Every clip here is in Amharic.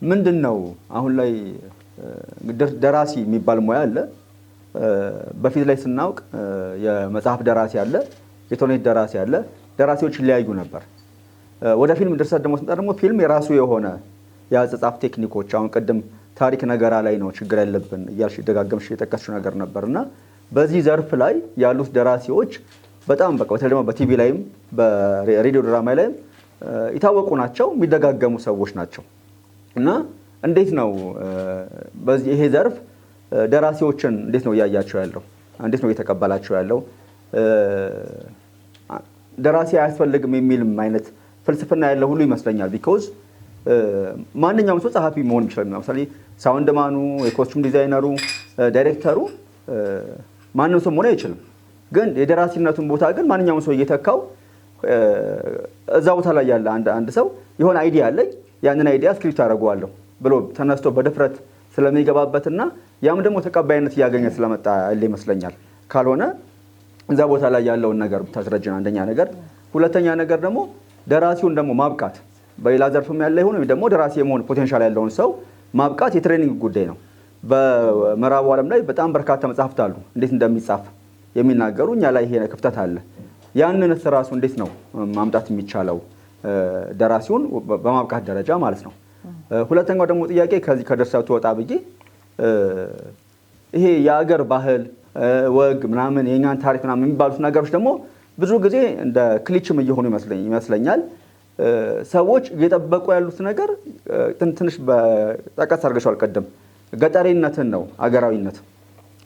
ምንድነው አሁን ላይ ደራሲ የሚባል ሙያ አለ። በፊት ላይ ስናውቅ የመጽሐፍ ደራሲ አለ፣ የተውኔት ደራሲ አለ። ደራሲዎች ይለያዩ ነበር። ወደ ፊልም ድርሰት ደግሞ ስንጠራ ደግሞ ፊልም የራሱ የሆነ የአጻጻፍ ቴክኒኮች አሁን ቅድም ታሪክ ነገራ ላይ ነው ችግር ያለብን እያልሽ ደጋግመሽ የጠቀስሽው ነገር ነበርና በዚህ ዘርፍ ላይ ያሉት ደራሲዎች በጣም በተለይ ደግሞ በቲቪ ላይም በሬዲዮ ድራማ ላይም የታወቁ ናቸው፣ የሚደጋገሙ ሰዎች ናቸው። እና እንዴት ነው በዚህ ይሄ ዘርፍ ደራሲዎችን እንዴት ነው እያያቸው ያለው? እንዴት ነው እየተቀበላቸው ያለው? ደራሲ አያስፈልግም የሚልም አይነት ፍልስፍና ያለው ሁሉ ይመስለኛል። ቢኮዝ ማንኛውም ሰው ጸሐፊ መሆን ይችላል። ለምሳሌ ሳውንድ ማኑ፣ የኮስቱም ዲዛይነሩ፣ ዳይሬክተሩ ማንም ሰው መሆን አይችልም። ግን የደራሲነቱን ቦታ ግን ማንኛውም ሰው እየተካው እዛ ቦታ ላይ ያለ አንድ ሰው የሆነ አይዲያ አለኝ ያንን አይዲያ ስክሪፕት አደርገዋለሁ ብሎ ተነስቶ በድፍረት ስለሚገባበትና ያም ደግሞ ተቀባይነት እያገኘ ስለመጣ ያለ ይመስለኛል። ካልሆነ እዛ ቦታ ላይ ያለውን ነገር ብታስረጅን አንደኛ ነገር፣ ሁለተኛ ነገር ደግሞ ደራሲውን ደግሞ ማብቃት በሌላ ዘርፍም ያለ ይሁን ወይ ደግሞ ደራሲ የመሆን ፖቴንሻል ያለውን ሰው ማብቃት የትሬኒንግ ጉዳይ ነው። በምዕራቡ ዓለም ላይ በጣም በርካታ መጽሐፍት አሉ እንዴት እንደሚጻፍ የሚናገሩ፣ እኛ ላይ ይሄ ክፍተት አለ። ያንን ራሱ እንዴት ነው ማምጣት የሚቻለው ደራሲውን በማብቃት ደረጃ ማለት ነው። ሁለተኛው ደግሞ ጥያቄ ከዚህ ከድርሰቱ ወጣ ብዬ ይሄ የአገር ባህል ወግ ምናምን የኛን ታሪክ ምናምን የሚባሉት ነገሮች ደግሞ ብዙ ጊዜ እንደ ክሊችም እየሆኑ ይመስለኛል። ሰዎች እየጠበቁ ያሉት ነገር ትንሽ በጠቀስ አድርገሻል ቀደም፣ ገጠሬነትን ነው አገራዊነት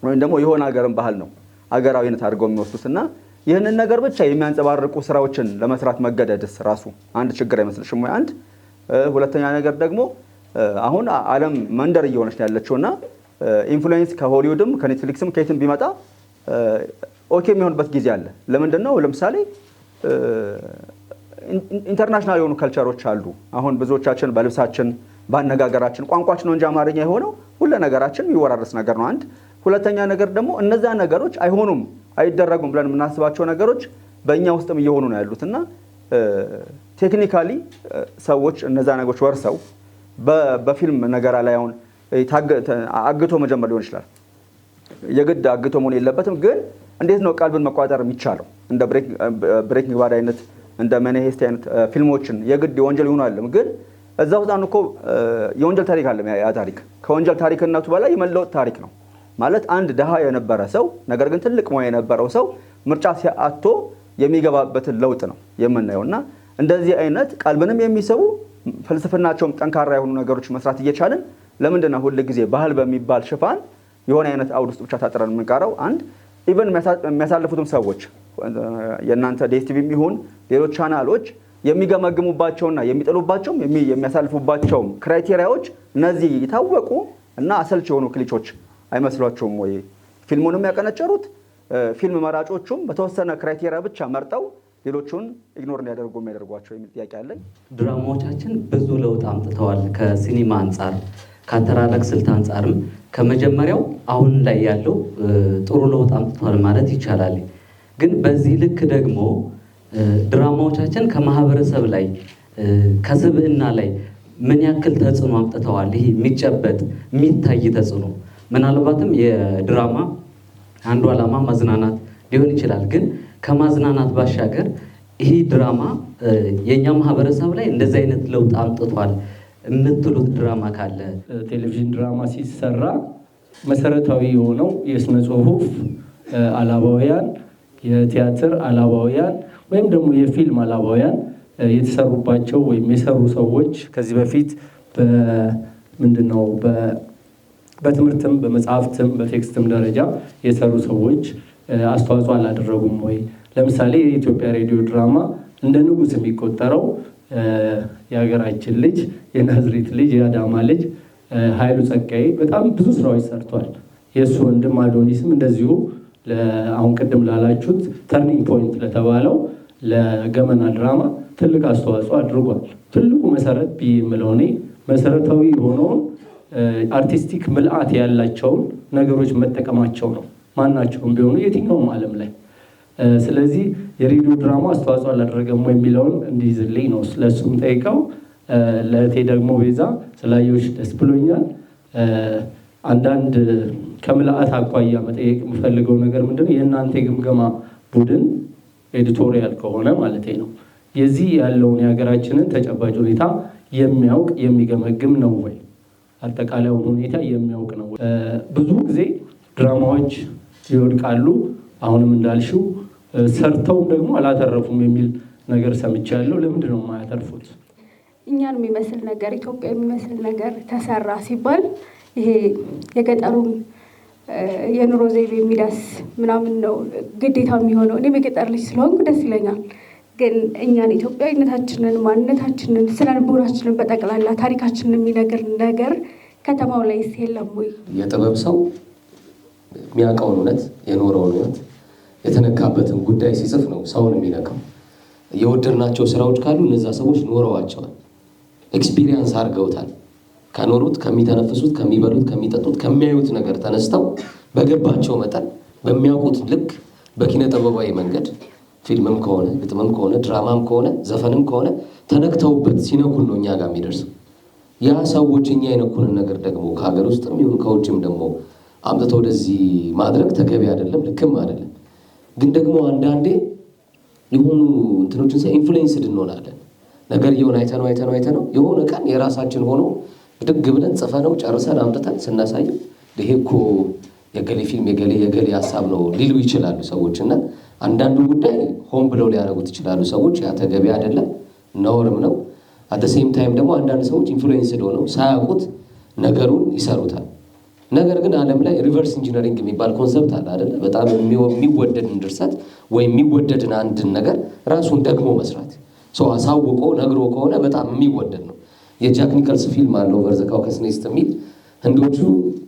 ወይም ደግሞ የሆነ ሀገርን ባህል ነው አገራዊነት አድርገው የሚወስዱትና ይህንን ነገር ብቻ የሚያንጸባርቁ ስራዎችን ለመስራት መገደድስ ራሱ አንድ ችግር አይመስልሽም ወይ? አንድ ሁለተኛ ነገር ደግሞ አሁን ዓለም መንደር እየሆነች ያለችውና ኢንፍሉዌንስ ከሆሊውድም ከኔትፍሊክስም ከየትም ቢመጣ ኦኬ የሚሆንበት ጊዜ አለ። ለምንድን ነው? ለምሳሌ ኢንተርናሽናል የሆኑ ከልቸሮች አሉ። አሁን ብዙዎቻችን በልብሳችን በአነጋገራችን ቋንቋችን ነው እንጂ አማርኛ የሆነው ሁሉ ነገራችን የሚወራረስ ነገር ነው። አንድ ሁለተኛ ነገር ደግሞ እነዛ ነገሮች አይሆኑም አይደረጉም ብለን የምናስባቸው ነገሮች በእኛ ውስጥም እየሆኑ ነው ያሉትና ቴክኒካሊ ሰዎች እነዛ ነገሮች ወርሰው በፊልም ነገራ ላይ አሁን አግቶ መጀመር ሊሆን ይችላል። የግድ አግቶ መሆን የለበትም። ግን እንዴት ነው ቀልብን መቋጠር የሚቻለው? እንደ ብሬኪንግ ባድ አይነት እንደ መኒ ሄስት አይነት ፊልሞችን የግድ የወንጀል ይሆኑ አይደለም። ግን እዛ ውስጥ እኮ የወንጀል ታሪክ አለ። ያ ታሪክ ከወንጀል ታሪክነቱ በላይ የመለወጥ ታሪክ ነው ማለት አንድ ድሃ የነበረ ሰው ነገር ግን ትልቅ ሙያ የነበረው ሰው ምርጫ ሲያቶ የሚገባበትን ለውጥ ነው የምናየውና እንደዚህ አይነት ቀልብንም የሚሰቡ ፍልስፍናቸውም ጠንካራ የሆኑ ነገሮች መስራት እየቻልን ለምንድን ነው ሁሉ ጊዜ ባህል በሚባል ሽፋን የሆነ አይነት አውድ ውስጥ ብቻ ታጥረን የምንቀረው? አንድ ኢቨን የሚያሳልፉትም ሰዎች የእናንተ ዴስቲቪም ይሁን ሌሎች ቻናሎች የሚገመግሙባቸውና የሚጥሉባቸውም የሚያሳልፉባቸውም ክራይቴሪያዎች እነዚህ የታወቁ እና አሰልች የሆኑ ክሊቾች አይመስሏቸውም ወይ? ፊልሙንም ያቀነጨሩት ፊልም መራጮቹም በተወሰነ ክራይቴሪያ ብቻ መርጠው ሌሎቹን ኢግኖር እንዲያደርጉ የሚያደርጓቸው የሚል ጥያቄ አለኝ። ድራማዎቻችን ብዙ ለውጥ አምጥተዋል። ከሲኒማ አንጻር፣ ከአተራረክ ስልት አንጻርም ከመጀመሪያው አሁን ላይ ያለው ጥሩ ለውጥ አምጥተዋል ማለት ይቻላል። ግን በዚህ ልክ ደግሞ ድራማዎቻችን ከማህበረሰብ ላይ ከስብዕና ላይ ምን ያክል ተጽዕኖ አምጥተዋል? ይሄ የሚጨበጥ የሚታይ ተጽዕኖ ምናልባትም የድራማ አንዱ ዓላማ ማዝናናት ሊሆን ይችላል። ግን ከማዝናናት ባሻገር ይሄ ድራማ የኛ ማህበረሰብ ላይ እንደዚህ አይነት ለውጥ አምጥቷል የምትሉት ድራማ ካለ? ቴሌቪዥን ድራማ ሲሰራ መሰረታዊ የሆነው የስነ ጽሁፍ አላባውያን፣ የቲያትር አላባውያን ወይም ደግሞ የፊልም አላባውያን የተሰሩባቸው ወይም የሰሩ ሰዎች ከዚህ በፊት ምንድነው በትምህርትም በመጽሐፍትም በቴክስትም ደረጃ የሰሩ ሰዎች አስተዋጽኦ አላደረጉም ወይ? ለምሳሌ የኢትዮጵያ ሬዲዮ ድራማ እንደ ንጉስ የሚቆጠረው የሀገራችን ልጅ የናዝሬት ልጅ የአዳማ ልጅ ኃይሉ ጸጋዬ በጣም ብዙ ስራዎች ሰርቷል። የእሱ ወንድም አዶኒስም እንደዚሁ አሁን ቅድም ላላችሁት ተርኒንግ ፖይንት ለተባለው ለገመና ድራማ ትልቅ አስተዋጽኦ አድርጓል። ትልቁ መሰረት ብዬ የምለው እኔ መሰረታዊ የሆነውን አርቲስቲክ ምልአት ያላቸውን ነገሮች መጠቀማቸው ነው፣ ማናቸውም ቢሆኑ የትኛውም ዓለም ላይ። ስለዚህ የሬዲዮ ድራማ አስተዋጽኦ አላደረገም የሚለውን እንዲይዝልኝ ነው ስለሱም ጠይቀው። ለእቴ ደግሞ ቤዛ ስላየሁሽ ደስ ብሎኛል። አንዳንድ ከምልአት አኳያ መጠየቅ የምፈልገው ነገር ምንድነው የእናንተ የግምገማ ቡድን ኤዲቶሪያል ከሆነ ማለት ነው የዚህ ያለውን የሀገራችንን ተጨባጭ ሁኔታ የሚያውቅ የሚገመግም ነው ወይ? አጠቃላዩን ሁኔታ የሚያውቅ ነው ወይ? ብዙ ጊዜ ድራማዎች ይወድቃሉ። አሁንም እንዳልሽው ሰርተው ደግሞ አላተረፉም የሚል ነገር ሰምቻለሁ። ለምንድን ነው የማያተርፉት? እኛን የሚመስል ነገር ኢትዮጵያ የሚመስል ነገር ተሰራ ሲባል ይሄ የገጠሩን የኑሮ ዘይቤ የሚዳስ ምናምን ነው ግዴታ የሚሆነው። እኔም የገጠር ልጅ ስለሆንኩ ደስ ይለኛል። ግን እኛን ኢትዮጵያዊነታችንን፣ ማንነታችንን፣ ስነ ልቦናችንን በጠቅላላ ታሪካችንን የሚነግር ነገር ከተማው ላይ የለም ወይ? የጥበብ ሰው የሚያውቀውን እውነት የኖረውን እውነት የተነካበትን ጉዳይ ሲጽፍ ነው ሰውን የሚነካው። የወደድናቸው ስራዎች ካሉ እነዛ ሰዎች ኖረዋቸዋል፣ ኤክስፒሪየንስ አድርገውታል። ከኖሩት፣ ከሚተነፍሱት፣ ከሚበሉት፣ ከሚጠጡት፣ ከሚያዩት ነገር ተነስተው በገባቸው መጠን በሚያውቁት ልክ በኪነ ጥበባዊ መንገድ ፊልምም ከሆነ ግጥምም ከሆነ ድራማም ከሆነ ዘፈንም ከሆነ ተነክተውበት ሲነኩን ነው እኛ ጋር የሚደርሰው። ያ ሰዎች እኛ የነኩንን ነገር ደግሞ ከሀገር ውስጥም ይሁን ከውጭም ደግሞ አምጥተው ወደዚህ ማድረግ ተገቢ አይደለም፣ ልክም አይደለም። ግን ደግሞ አንዳንዴ የሆኑ እንትኖችን ኢንፍሉዌንስድ እንሆናለን። ነገር እየሆነ አይተነው የሆነ ቀን የራሳችን ሆኖ ብድግ ብለን ጽፈነው ጨርሰን አምጥተን ስናሳየው ይሄ እኮ የገሌ ፊልም የገሌ ሀሳብ ነው ሊሉ ይችላሉ ሰዎች። እና አንዳንዱ ጉዳይ ሆን ብለው ሊያደርጉት ይችላሉ ሰዎች። ያ ተገቢ አይደለም፣ ነውርም ነው። አት ዘ ሴም ታይም ደግሞ አንዳንድ ሰዎች ኢንፍሉዌንስድ ሆነው ሳያውቁት ነገሩን ይሰሩታል። ነገር ግን ዓለም ላይ ሪቨርስ ኢንጂነሪንግ የሚባል ኮንሰፕት አለ አይደለ? በጣም የሚወደድን ድርሰት ወይም የሚወደድን አንድን ነገር ራሱን ደግሞ መስራት ሰው አሳውቆ ነግሮ ከሆነ በጣም የሚወደድ ነው። የጃክ ኒከልስ ፊልም አለው ኦቨር ዘ ካውካስ ኔስት የሚል ህንዶቹ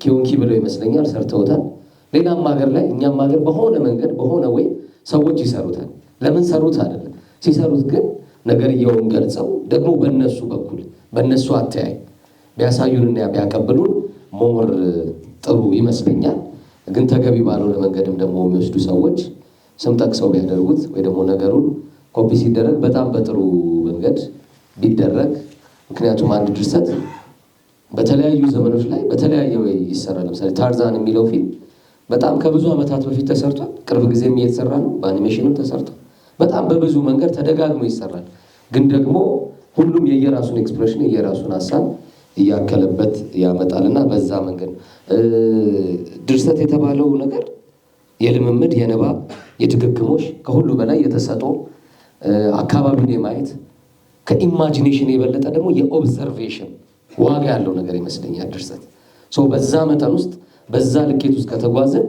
ኪዮንኪ ብለው ይመስለኛል ሰርተውታል። ሌላም ሀገር ላይ እኛም ሀገር በሆነ መንገድ በሆነ ወይ ሰዎች ይሰሩታል። ለምን ሰሩት አይደለም፣ ሲሰሩት ግን ነገርየውን ገልጸው ደግሞ በእነሱ በኩል በእነሱ አተያይ ቢያሳዩንና ቢያቀብሉን ሞር ጥሩ ይመስለኛል። ግን ተገቢ ባልሆነ መንገድም ደግሞ የሚወስዱ ሰዎች ስም ጠቅሰው ቢያደርጉት ወይ ደግሞ ነገሩን ኮፒ ሲደረግ በጣም በጥሩ መንገድ ቢደረግ። ምክንያቱም አንድ ድርሰት በተለያዩ ዘመኖች ላይ በተለያየ ወይ ይሰራል። ለምሳሌ ታርዛን የሚለው ፊልም በጣም ከብዙ ዓመታት በፊት ተሰርቷል። ቅርብ ጊዜም እየተሰራ ነው። በአኒሜሽንም ተሰርቷል። በጣም በብዙ መንገድ ተደጋግሞ ይሰራል። ግን ደግሞ ሁሉም የየራሱን ኤክስፕሬሽን የየራሱን ሀሳብ እያከለበት ያመጣልና በዛ መንገድ ድርሰት የተባለው ነገር የልምምድ የንባብ የድግግሞሽ ከሁሉ በላይ የተሰጠው አካባቢን የማየት ከኢማጂኔሽን የበለጠ ደግሞ የኦብዘርቬሽን ዋጋ ያለው ነገር ይመስለኛል ድርሰት። በዛ መጠን ውስጥ በዛ ልኬት ውስጥ ከተጓዝን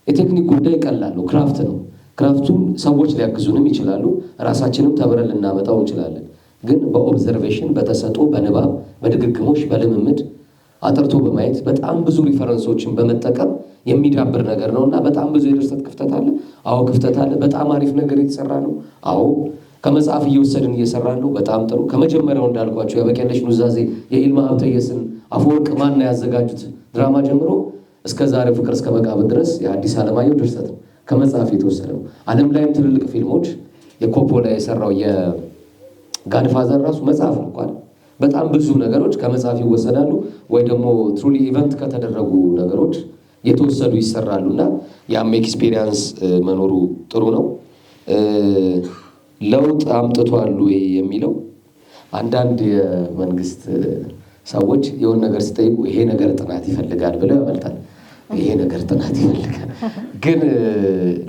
የቴክኒክ ጉዳይ ቀላል ነው፣ ክራፍት ነው። ክራፍቱን ሰዎች ሊያግዙንም ይችላሉ፣ ራሳችንም ተምረን ልናመጣው እንችላለን። ግን በኦብዘርቬሽን በተሰጦ በንባብ በድግግሞሽ በልምምድ አጥርቶ በማየት በጣም ብዙ ሪፈረንሶችን በመጠቀም የሚዳብር ነገር ነው እና በጣም ብዙ የድርሰት ክፍተት አለ። አዎ ክፍተት አለ። በጣም አሪፍ ነገር የተሰራ ነው። አዎ ከመጽሐፍ እየወሰድን እየሰራ ነው። በጣም ጥሩ። ከመጀመሪያው እንዳልኳቸው የበቀለሽ ኑዛዜ የኢልማ ሀብተየስን አፈወርቅ ማን ያዘጋጁት ድራማ ጀምሮ እስከ ዛሬ ፍቅር እስከ መቃብር ድረስ የአዲስ አለማየሁ ድርሰት ነው፣ ከመጽሐፍ የተወሰደ ነው። ዓለም ላይም ትልልቅ ፊልሞች የኮፖላ የሰራው የጋድፋዘር ራሱ መጽሐፍ ነው እንኳን በጣም ብዙ ነገሮች ከመጽሐፍ ይወሰዳሉ ወይ ደግሞ ትሩሊ ኢቨንት ከተደረጉ ነገሮች የተወሰዱ ይሰራሉ እና ያም ኤክስፔሪየንስ መኖሩ ጥሩ ነው። ለውጥ አምጥቷል ወይ የሚለው አንዳንድ የመንግስት ሰዎች የሆነ ነገር ሲጠይቁ ይሄ ነገር ጥናት ይፈልጋል ብለው ያመልጣል። ይሄ ነገር ጥናት ይፈልጋል። ግን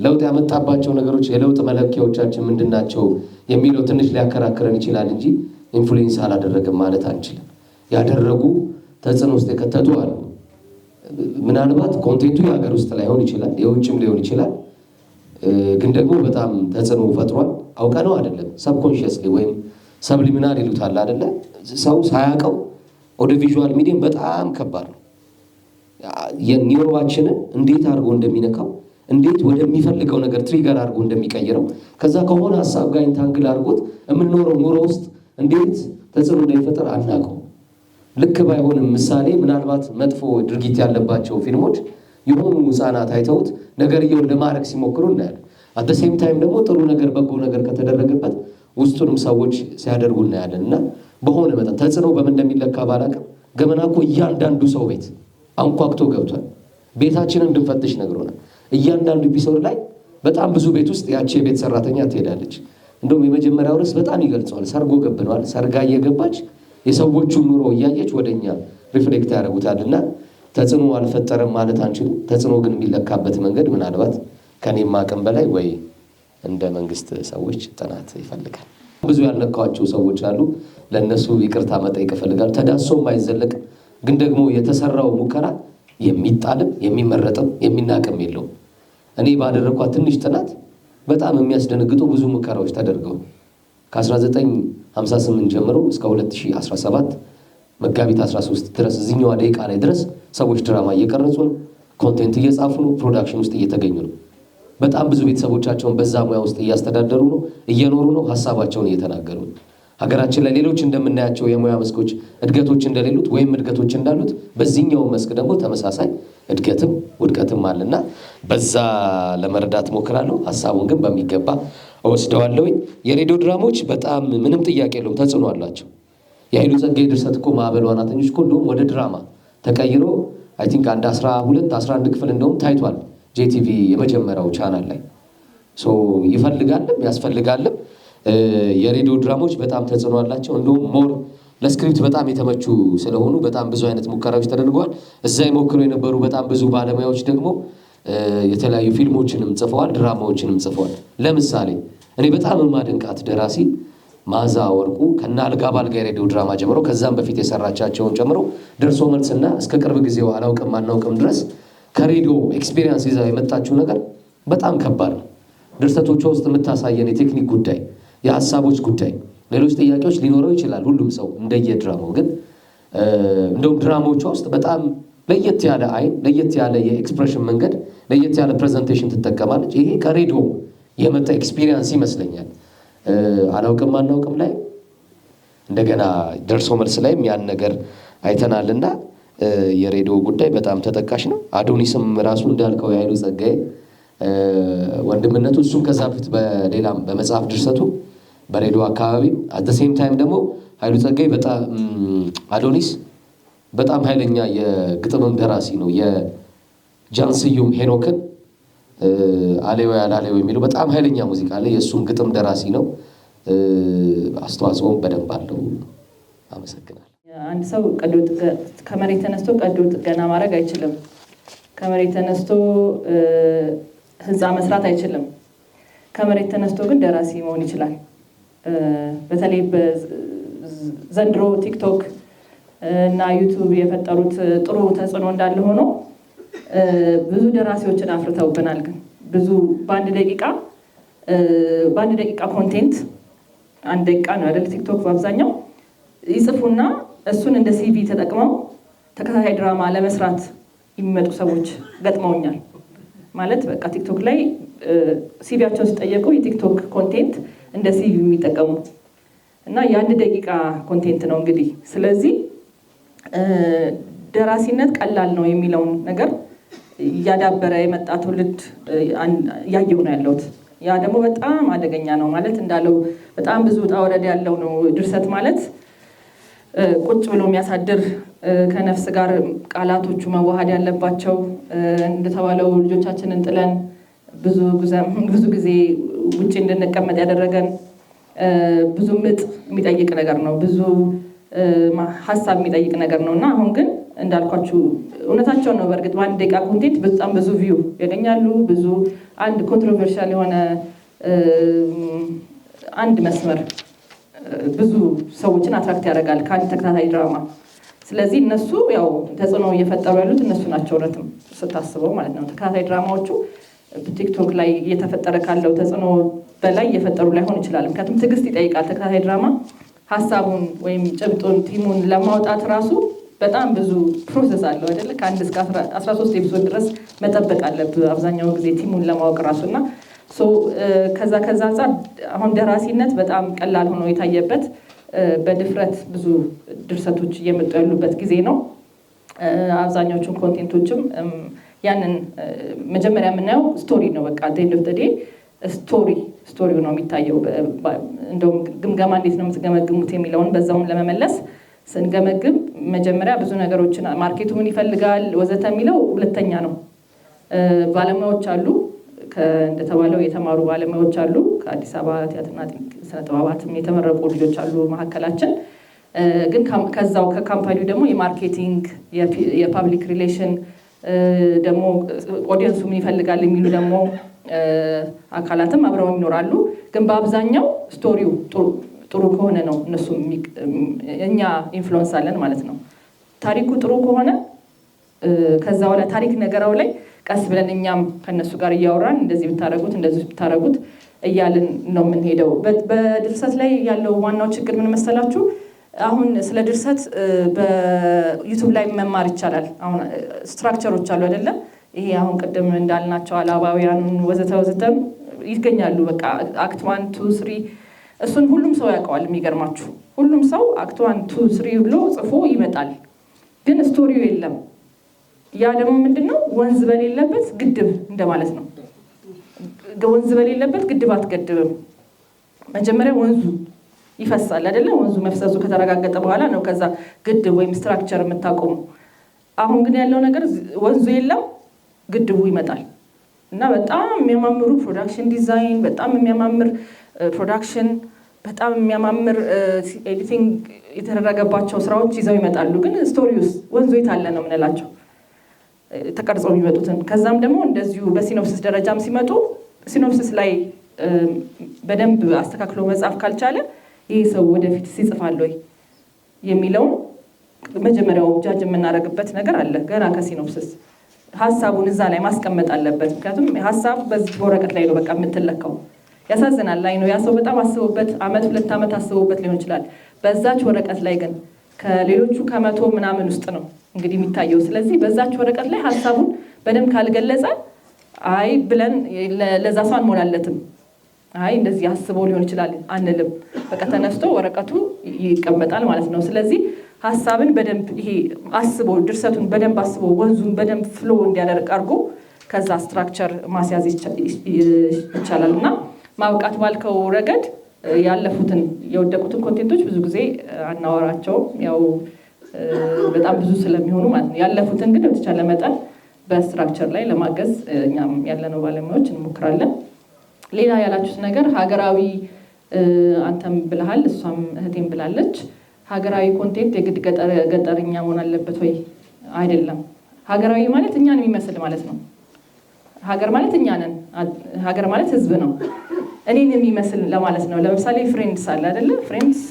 ለውጥ ያመጣባቸው ነገሮች የለውጥ መለኪያዎቻችን ምንድናቸው የሚለው ትንሽ ሊያከራክረን ይችላል እንጂ ኢንፍሉዌንስ አላደረግም ማለት አንችልም። ያደረጉ ተጽዕኖ ውስጥ የከተቱ አሉ። ምናልባት ኮንቴንቱ የሀገር ውስጥ ላይሆን ይችላል፣ የውጭም ሊሆን ይችላል። ግን ደግሞ በጣም ተጽዕኖ ፈጥሯል። አውቀነው አይደለም፣ ሰብኮንሽየስሊ ወይም ሰብሊሚናል ይሉታል አይደለ? ሰው ሳያውቀው ወደ ቪዥዋል ሚዲየም በጣም ከባድ ነው። የኒውሮዋችንን እንዴት አድርጎ እንደሚነካው እንዴት ወደሚፈልገው ነገር ትሪገር አድርጎ እንደሚቀይረው ከዛ ከሆነ ሀሳብ ጋር ኢንታንግል አድርጎት የምንኖረው ኑሮ ውስጥ እንዴት ተጽዕኖ እንደሚፈጠር አናውቀው። ልክ ባይሆንም ምሳሌ ምናልባት መጥፎ ድርጊት ያለባቸው ፊልሞች የሆኑ ህፃናት አይተውት ነገርየውን ለማድረግ ሲሞክሩ እናያለን። አት ዘ ሴም ታይም ደግሞ ጥሩ ነገር በጎ ነገር ከተደረገበት ውስጡንም ሰዎች ሲያደርጉ እናያለን። እና በሆነ መጠን ተጽዕኖ በምን እንደሚለካ ባላቅም ገመና እኮ እያንዳንዱ ሰው ቤት አንኳኩቶ ገብቷል። ቤታችንን እንድንፈትሽ ነግሮናል። እያንዳንዱ ኤፒሶድ ላይ በጣም ብዙ ቤት ውስጥ ያቺ የቤት ሰራተኛ ትሄዳለች። እንደውም የመጀመሪያው ርዕስ በጣም ይገልጸዋል። ሰርጎ ገብነዋል። ሰርጋ እየገባች የሰዎቹን ኑሮ እያየች ወደኛ ሪፍሌክት ያደርጉታል። እና ተጽዕኖ አልፈጠረም ማለት አንችልም። ተጽዕኖ ግን የሚለካበት መንገድ ምናልባት ከኔም አቅም በላይ ወይ እንደ መንግስት ሰዎች ጥናት ይፈልጋል። ብዙ ያልነካዋቸው ሰዎች አሉ። ለእነሱ ይቅርታ መጠየቅ ይፈልጋል። ተዳሶም አይዘለቅም። ግን ደግሞ የተሰራው ሙከራ የሚጣልም የሚመረጥም የሚናቅም የለውም። እኔ ባደረኳት ትንሽ ጥናት በጣም የሚያስደነግጡ ብዙ ሙከራዎች ተደርገው ከ1958 ጀምሮ እስከ 2017 መጋቢት 13 ድረስ እዚህኛዋ ደቂቃ ላይ ድረስ ሰዎች ድራማ እየቀረጹ ነው፣ ኮንቴንት እየጻፉ ነው፣ ፕሮዳክሽን ውስጥ እየተገኙ ነው። በጣም ብዙ ቤተሰቦቻቸውን በዛ ሙያ ውስጥ እያስተዳደሩ ነው፣ እየኖሩ ነው፣ ሀሳባቸውን እየተናገሩ ነው። ሀገራችን ላይ ሌሎች እንደምናያቸው የሙያ መስኮች እድገቶች እንደሌሉት ወይም እድገቶች እንዳሉት በዚህኛው መስክ ደግሞ ተመሳሳይ እድገትም ውድቀትም አለና በዛ ለመረዳት ሞክራለሁ። ሀሳቡን ግን በሚገባ እወስደዋለሁኝ። የሬዲዮ ድራማዎች በጣም ምንም ጥያቄ የለውም ተጽዕኖ አላቸው። የኃይሉ ጸጋዬ ድርሰት እኮ ማዕበል ዋናተኞች እኮ እንደውም ወደ ድራማ ተቀይሮ አይ ቲንክ አንድ 11 ክፍል እንደውም ታይቷል ጄቲቪ የመጀመሪያው ቻናል ላይ። ይፈልጋልም ያስፈልጋልም። የሬዲዮ ድራማዎች በጣም ተጽዕኖ አላቸው። እንደውም ሞር ለስክሪፕት በጣም የተመቹ ስለሆኑ በጣም ብዙ አይነት ሙከራዎች ተደርገዋል። እዛ ይሞክሩ የነበሩ በጣም ብዙ ባለሙያዎች ደግሞ የተለያዩ ፊልሞችንም ጽፈዋል፣ ድራማዎችንም ጽፈዋል። ለምሳሌ እኔ በጣም የማደንቃት ደራሲ መዓዛ ወርቁ ከና አልጋ ባልጋ የሬዲዮ ድራማ ጀምሮ ከዛም በፊት የሰራቻቸውን ጨምሮ ደርሶ መልስና እስከ ቅርብ ጊዜው አላውቅም አናውቅም ድረስ ከሬዲዮ ኤክስፒሪየንስ ይዛ የመጣችው ነገር በጣም ከባድ ነው። ድርሰቶቿ ውስጥ የምታሳየን የቴክኒክ ጉዳይ፣ የሀሳቦች ጉዳይ፣ ሌሎች ጥያቄዎች ሊኖረው ይችላል ሁሉም ሰው እንደየድራማው። ግን እንደውም ድራማዎቿ ውስጥ በጣም ለየት ያለ አይን፣ ለየት ያለ የኤክስፕሬሽን መንገድ፣ ለየት ያለ ፕሬዘንቴሽን ትጠቀማለች። ይሄ ከሬዲዮ የመጣ ኤክስፒሪየንስ ይመስለኛል። አላውቅም አናውቅም ላይ እንደገና ደርሶ መልስ ላይም ያን ነገር አይተናልና የሬዲዮ ጉዳይ በጣም ተጠቃሽ ነው። አዶኒስም ራሱ እንዳልከው የኃይሉ ጸጋዬ ወንድምነቱ እሱም ከዛ በፊት በሌላም በመጽሐፍ ድርሰቱ በሬዲዮ አካባቢም አት ዘ ሴም ታይም ደግሞ ኃይሉ ጸጋዬ በጣም አዶኒስ በጣም ኃይለኛ የግጥምም ደራሲ ነው። የጃንስዩም ሄኖክን አሌው ያላሌው የሚለው በጣም ኃይለኛ ሙዚቃ አለ። የእሱም ግጥም ደራሲ ነው። አስተዋጽኦም በደንብ አለው። አመሰግናለሁ። አንድ ሰው ከመሬት ተነስቶ ቀዶ ጥገና ማድረግ አይችልም። ከመሬት ተነስቶ ህንፃ መስራት አይችልም። ከመሬት ተነስቶ ግን ደራሲ መሆን ይችላል። በተለይ ዘንድሮ ቲክቶክ እና ዩቱብ የፈጠሩት ጥሩ ተጽዕኖ እንዳለ ሆኖ ብዙ ደራሲዎችን አፍርተውብናል። ግን ብዙ በአንድ ደቂቃ ኮንቴንት 1 ደቂቃ ነው አይደል? ቲክቶክ በአብዛኛው ይጽፉና እሱን እንደ ሲቪ ተጠቅመው ተከታታይ ድራማ ለመስራት የሚመጡ ሰዎች ገጥመውኛል። ማለት በቃ ቲክቶክ ላይ ሲቪያቸውን ሲጠየቁ የቲክቶክ ኮንቴንት እንደ ሲቪ የሚጠቀሙ እና የ1 ደቂቃ ኮንቴንት ነው እንግዲህ። ስለዚህ ደራሲነት ቀላል ነው የሚለውን ነገር እያዳበረ የመጣ ትውልድ እያየሁ ነው ያለሁት። ያ ደግሞ በጣም አደገኛ ነው። ማለት እንዳለው በጣም ብዙ ውጣ ውረድ ያለው ነው ድርሰት ማለት። ቁጭ ብሎ የሚያሳድር ከነፍስ ጋር ቃላቶቹ መዋሃድ ያለባቸው እንደተባለው ልጆቻችንን ጥለን ብዙ ጊዜ ውጭ እንድንቀመጥ ያደረገን ብዙ ምጥ የሚጠይቅ ነገር ነው። ብዙ ሀሳብ የሚጠይቅ ነገር ነው እና አሁን ግን እንዳልኳችሁ እውነታቸውን ነው። በእርግጥ በ1 ደቂቃ ኮንቴንት በጣም ብዙ ቪው ያገኛሉ። ብዙ አንድ ኮንትሮቨርሻል የሆነ አንድ መስመር ብዙ ሰዎችን አትራክት ያደርጋል ከአንድ ተከታታይ ድራማ። ስለዚህ እነሱ ያው ተጽዕኖ እየፈጠሩ ያሉት እነሱ ናቸው፣ እውነትም ስታስበው ማለት ነው። ተከታታይ ድራማዎቹ ቲክቶክ ላይ እየተፈጠረ ካለው ተጽዕኖ በላይ እየፈጠሩ ላይሆን ይችላል። ምክንያቱም ትዕግስት ይጠይቃል። ተከታታይ ድራማ ሀሳቡን ወይም ጭብጡን ቲሙን ለማውጣት ራሱ በጣም ብዙ ፕሮሰስ አለው አይደለ? ከ1 እስከ 13 ኤፒሶድ ድረስ መጠበቅ አለብህ አብዛኛው ጊዜ ቲሙን ለማወቅ ራሱና ከዛ አንጻር አሁን ደራሲነት በጣም ቀላል ሆኖ የታየበት በድፍረት ብዙ ድርሰቶች እየመጡ ያሉበት ጊዜ ነው። አብዛኛዎቹን ኮንቴንቶችም ያንን መጀመሪያ የምናየው ስቶሪ ነው። በቃ ዴንድ ኦፍ ዘ ዴይ ስቶሪው ነው የሚታየው። እንደውም ግምገማ እንዴት ነው የምትገመግሙት የሚለውን በዛውን ለመመለስ ስንገመግም መጀመሪያ ብዙ ነገሮችን ማርኬቱ ምን ይፈልጋል ወዘተ የሚለው ሁለተኛ ነው። ባለሙያዎች አሉ፣ እንደተባለው የተማሩ ባለሙያዎች አሉ። ከአዲስ አበባ ቲያትርና ስነ ጥበባትም የተመረቁ ልጆች አሉ መካከላችን። ግን ከዛው ከካምፓኒው ደግሞ የማርኬቲንግ የፓብሊክ ሪሌሽን ደግሞ ኦዲየንሱ ምን ይፈልጋል የሚሉ ደግሞ አካላትም አብረው ይኖራሉ። ግን በአብዛኛው ስቶሪው ጥሩ ከሆነ ነው እነሱ እኛ ኢንፍሉዌንስ አለን ማለት ነው። ታሪኩ ጥሩ ከሆነ ከዛው ላይ ታሪክ ነገራው ላይ ቀስ ብለን እኛም ከነሱ ጋር እያወራን እንደዚህ ብታረጉት እንደዚህ ብታረጉት እያልን ነው የምንሄደው። በድርሰት ላይ ያለው ዋናው ችግር ምን መሰላችሁ? አሁን ስለ ድርሰት በዩቲዩብ ላይ መማር ይቻላል። አሁን ስትራክቸሮች አሉ አይደለም? ይሄ አሁን ቅድም እንዳልናቸው አላባውያኑን ወዘተ ወዘተም ይገኛሉ። በቃ አክት 1 2 3 እሱን ሁሉም ሰው ያውቀዋል። የሚገርማችሁ ሁሉም ሰው አክት 1 2 3 ብሎ ጽፎ ይመጣል። ግን ስቶሪው የለም። ያ ደግሞ ምንድነው? ወንዝ በሌለበት ግድብ እንደማለት ነው። ወንዝ በሌለበት ግድብ አትገድብም። መጀመሪያ ወንዙ ይፈሳል አይደለ? ወንዙ መፍሰሱ ከተረጋገጠ በኋላ ነው ከዛ ግድብ ወይም ስትራክቸር የምታቆሙ። አሁን ግን ያለው ነገር ወንዙ የለም፣ ግድቡ ይመጣል እና በጣም የሚያማምሩ ፕሮዳክሽን ዲዛይን፣ በጣም የሚያማምር ፕሮዳክሽን፣ በጣም የሚያማምር ኤዲቲንግ የተደረገባቸው ስራዎች ይዘው ይመጣሉ። ግን ስቶሪውስ ወንዙ የታለ ነው የምንላቸው ተቀርጸው የሚመጡትን። ከዛም ደግሞ እንደዚሁ በሲኖፕሲስ ደረጃም ሲመጡ ሲኖፕሲስ ላይ በደንብ አስተካክሎ መጻፍ ካልቻለ ይህ ሰው ወደፊት ይጽፋል ወይ የሚለውን መጀመሪያው ጃጅ የምናደርግበት ነገር አለ። ገና ከሲኖፕሲስ ሀሳቡን እዛ ላይ ማስቀመጥ አለበት። ምክንያቱም ሀሳብ በዚህ በወረቀት ላይ ነው በቃ የምትለካው። ያሳዝናል ላይ ነው ያ ሰው በጣም አስቦበት 1 2 ዓመት አስቦበት ሊሆን ይችላል። በዛች ወረቀት ላይ ግን ከሌሎቹ 100 ምናምን ውስጥ ነው እንግዲህ የሚታየው። ስለዚህ በዛች ወረቀት ላይ ሀሳቡን በደንብ ካልገለጸ አይ ብለን ለዛ ሰው አንሞላለትም። አይ እንደዚህ አስበው ሊሆን ይችላል አንልም። በቃ ተነስቶ ወረቀቱ ይቀመጣል ማለት ነው። ስለዚህ ሀሳብን በደንብ ይሄ አስቦ ድርሰቱን በደንብ አስቦ ወንዙን በደንብ ፍሎ እንዲያደርግ አድርጎ ከዛ ስትራክቸር ማስያዝ ይቻላል። እና ማብቃት ባልከው ረገድ ያለፉትን የወደቁትን ኮንቴንቶች ብዙ ጊዜ አናወራቸውም፣ ያው በጣም ብዙ ስለሚሆኑ ማለት ነው። ያለፉትን ግን በተቻለ መጠን በስትራክቸር ላይ ለማገዝ እኛም ያለነው ባለሙያዎች እንሞክራለን። ሌላ ያላችሁት ነገር ሀገራዊ፣ አንተም ብለሃል እሷም እህቴም ብላለች። ሀገራዊ ኮንቴንት የግድ ገጠርኛ መሆን አለበት ወይ? አይደለም። ሀገራዊ ማለት እኛን የሚመስል ማለት ነው። ሀገር ማለት እኛ ነን። ሀገር ማለት ህዝብ ነው። እኔን የሚመስል ለማለት ነው። ለምሳሌ ፍሬንድስ አለ አይደለ? ፍሬንድስ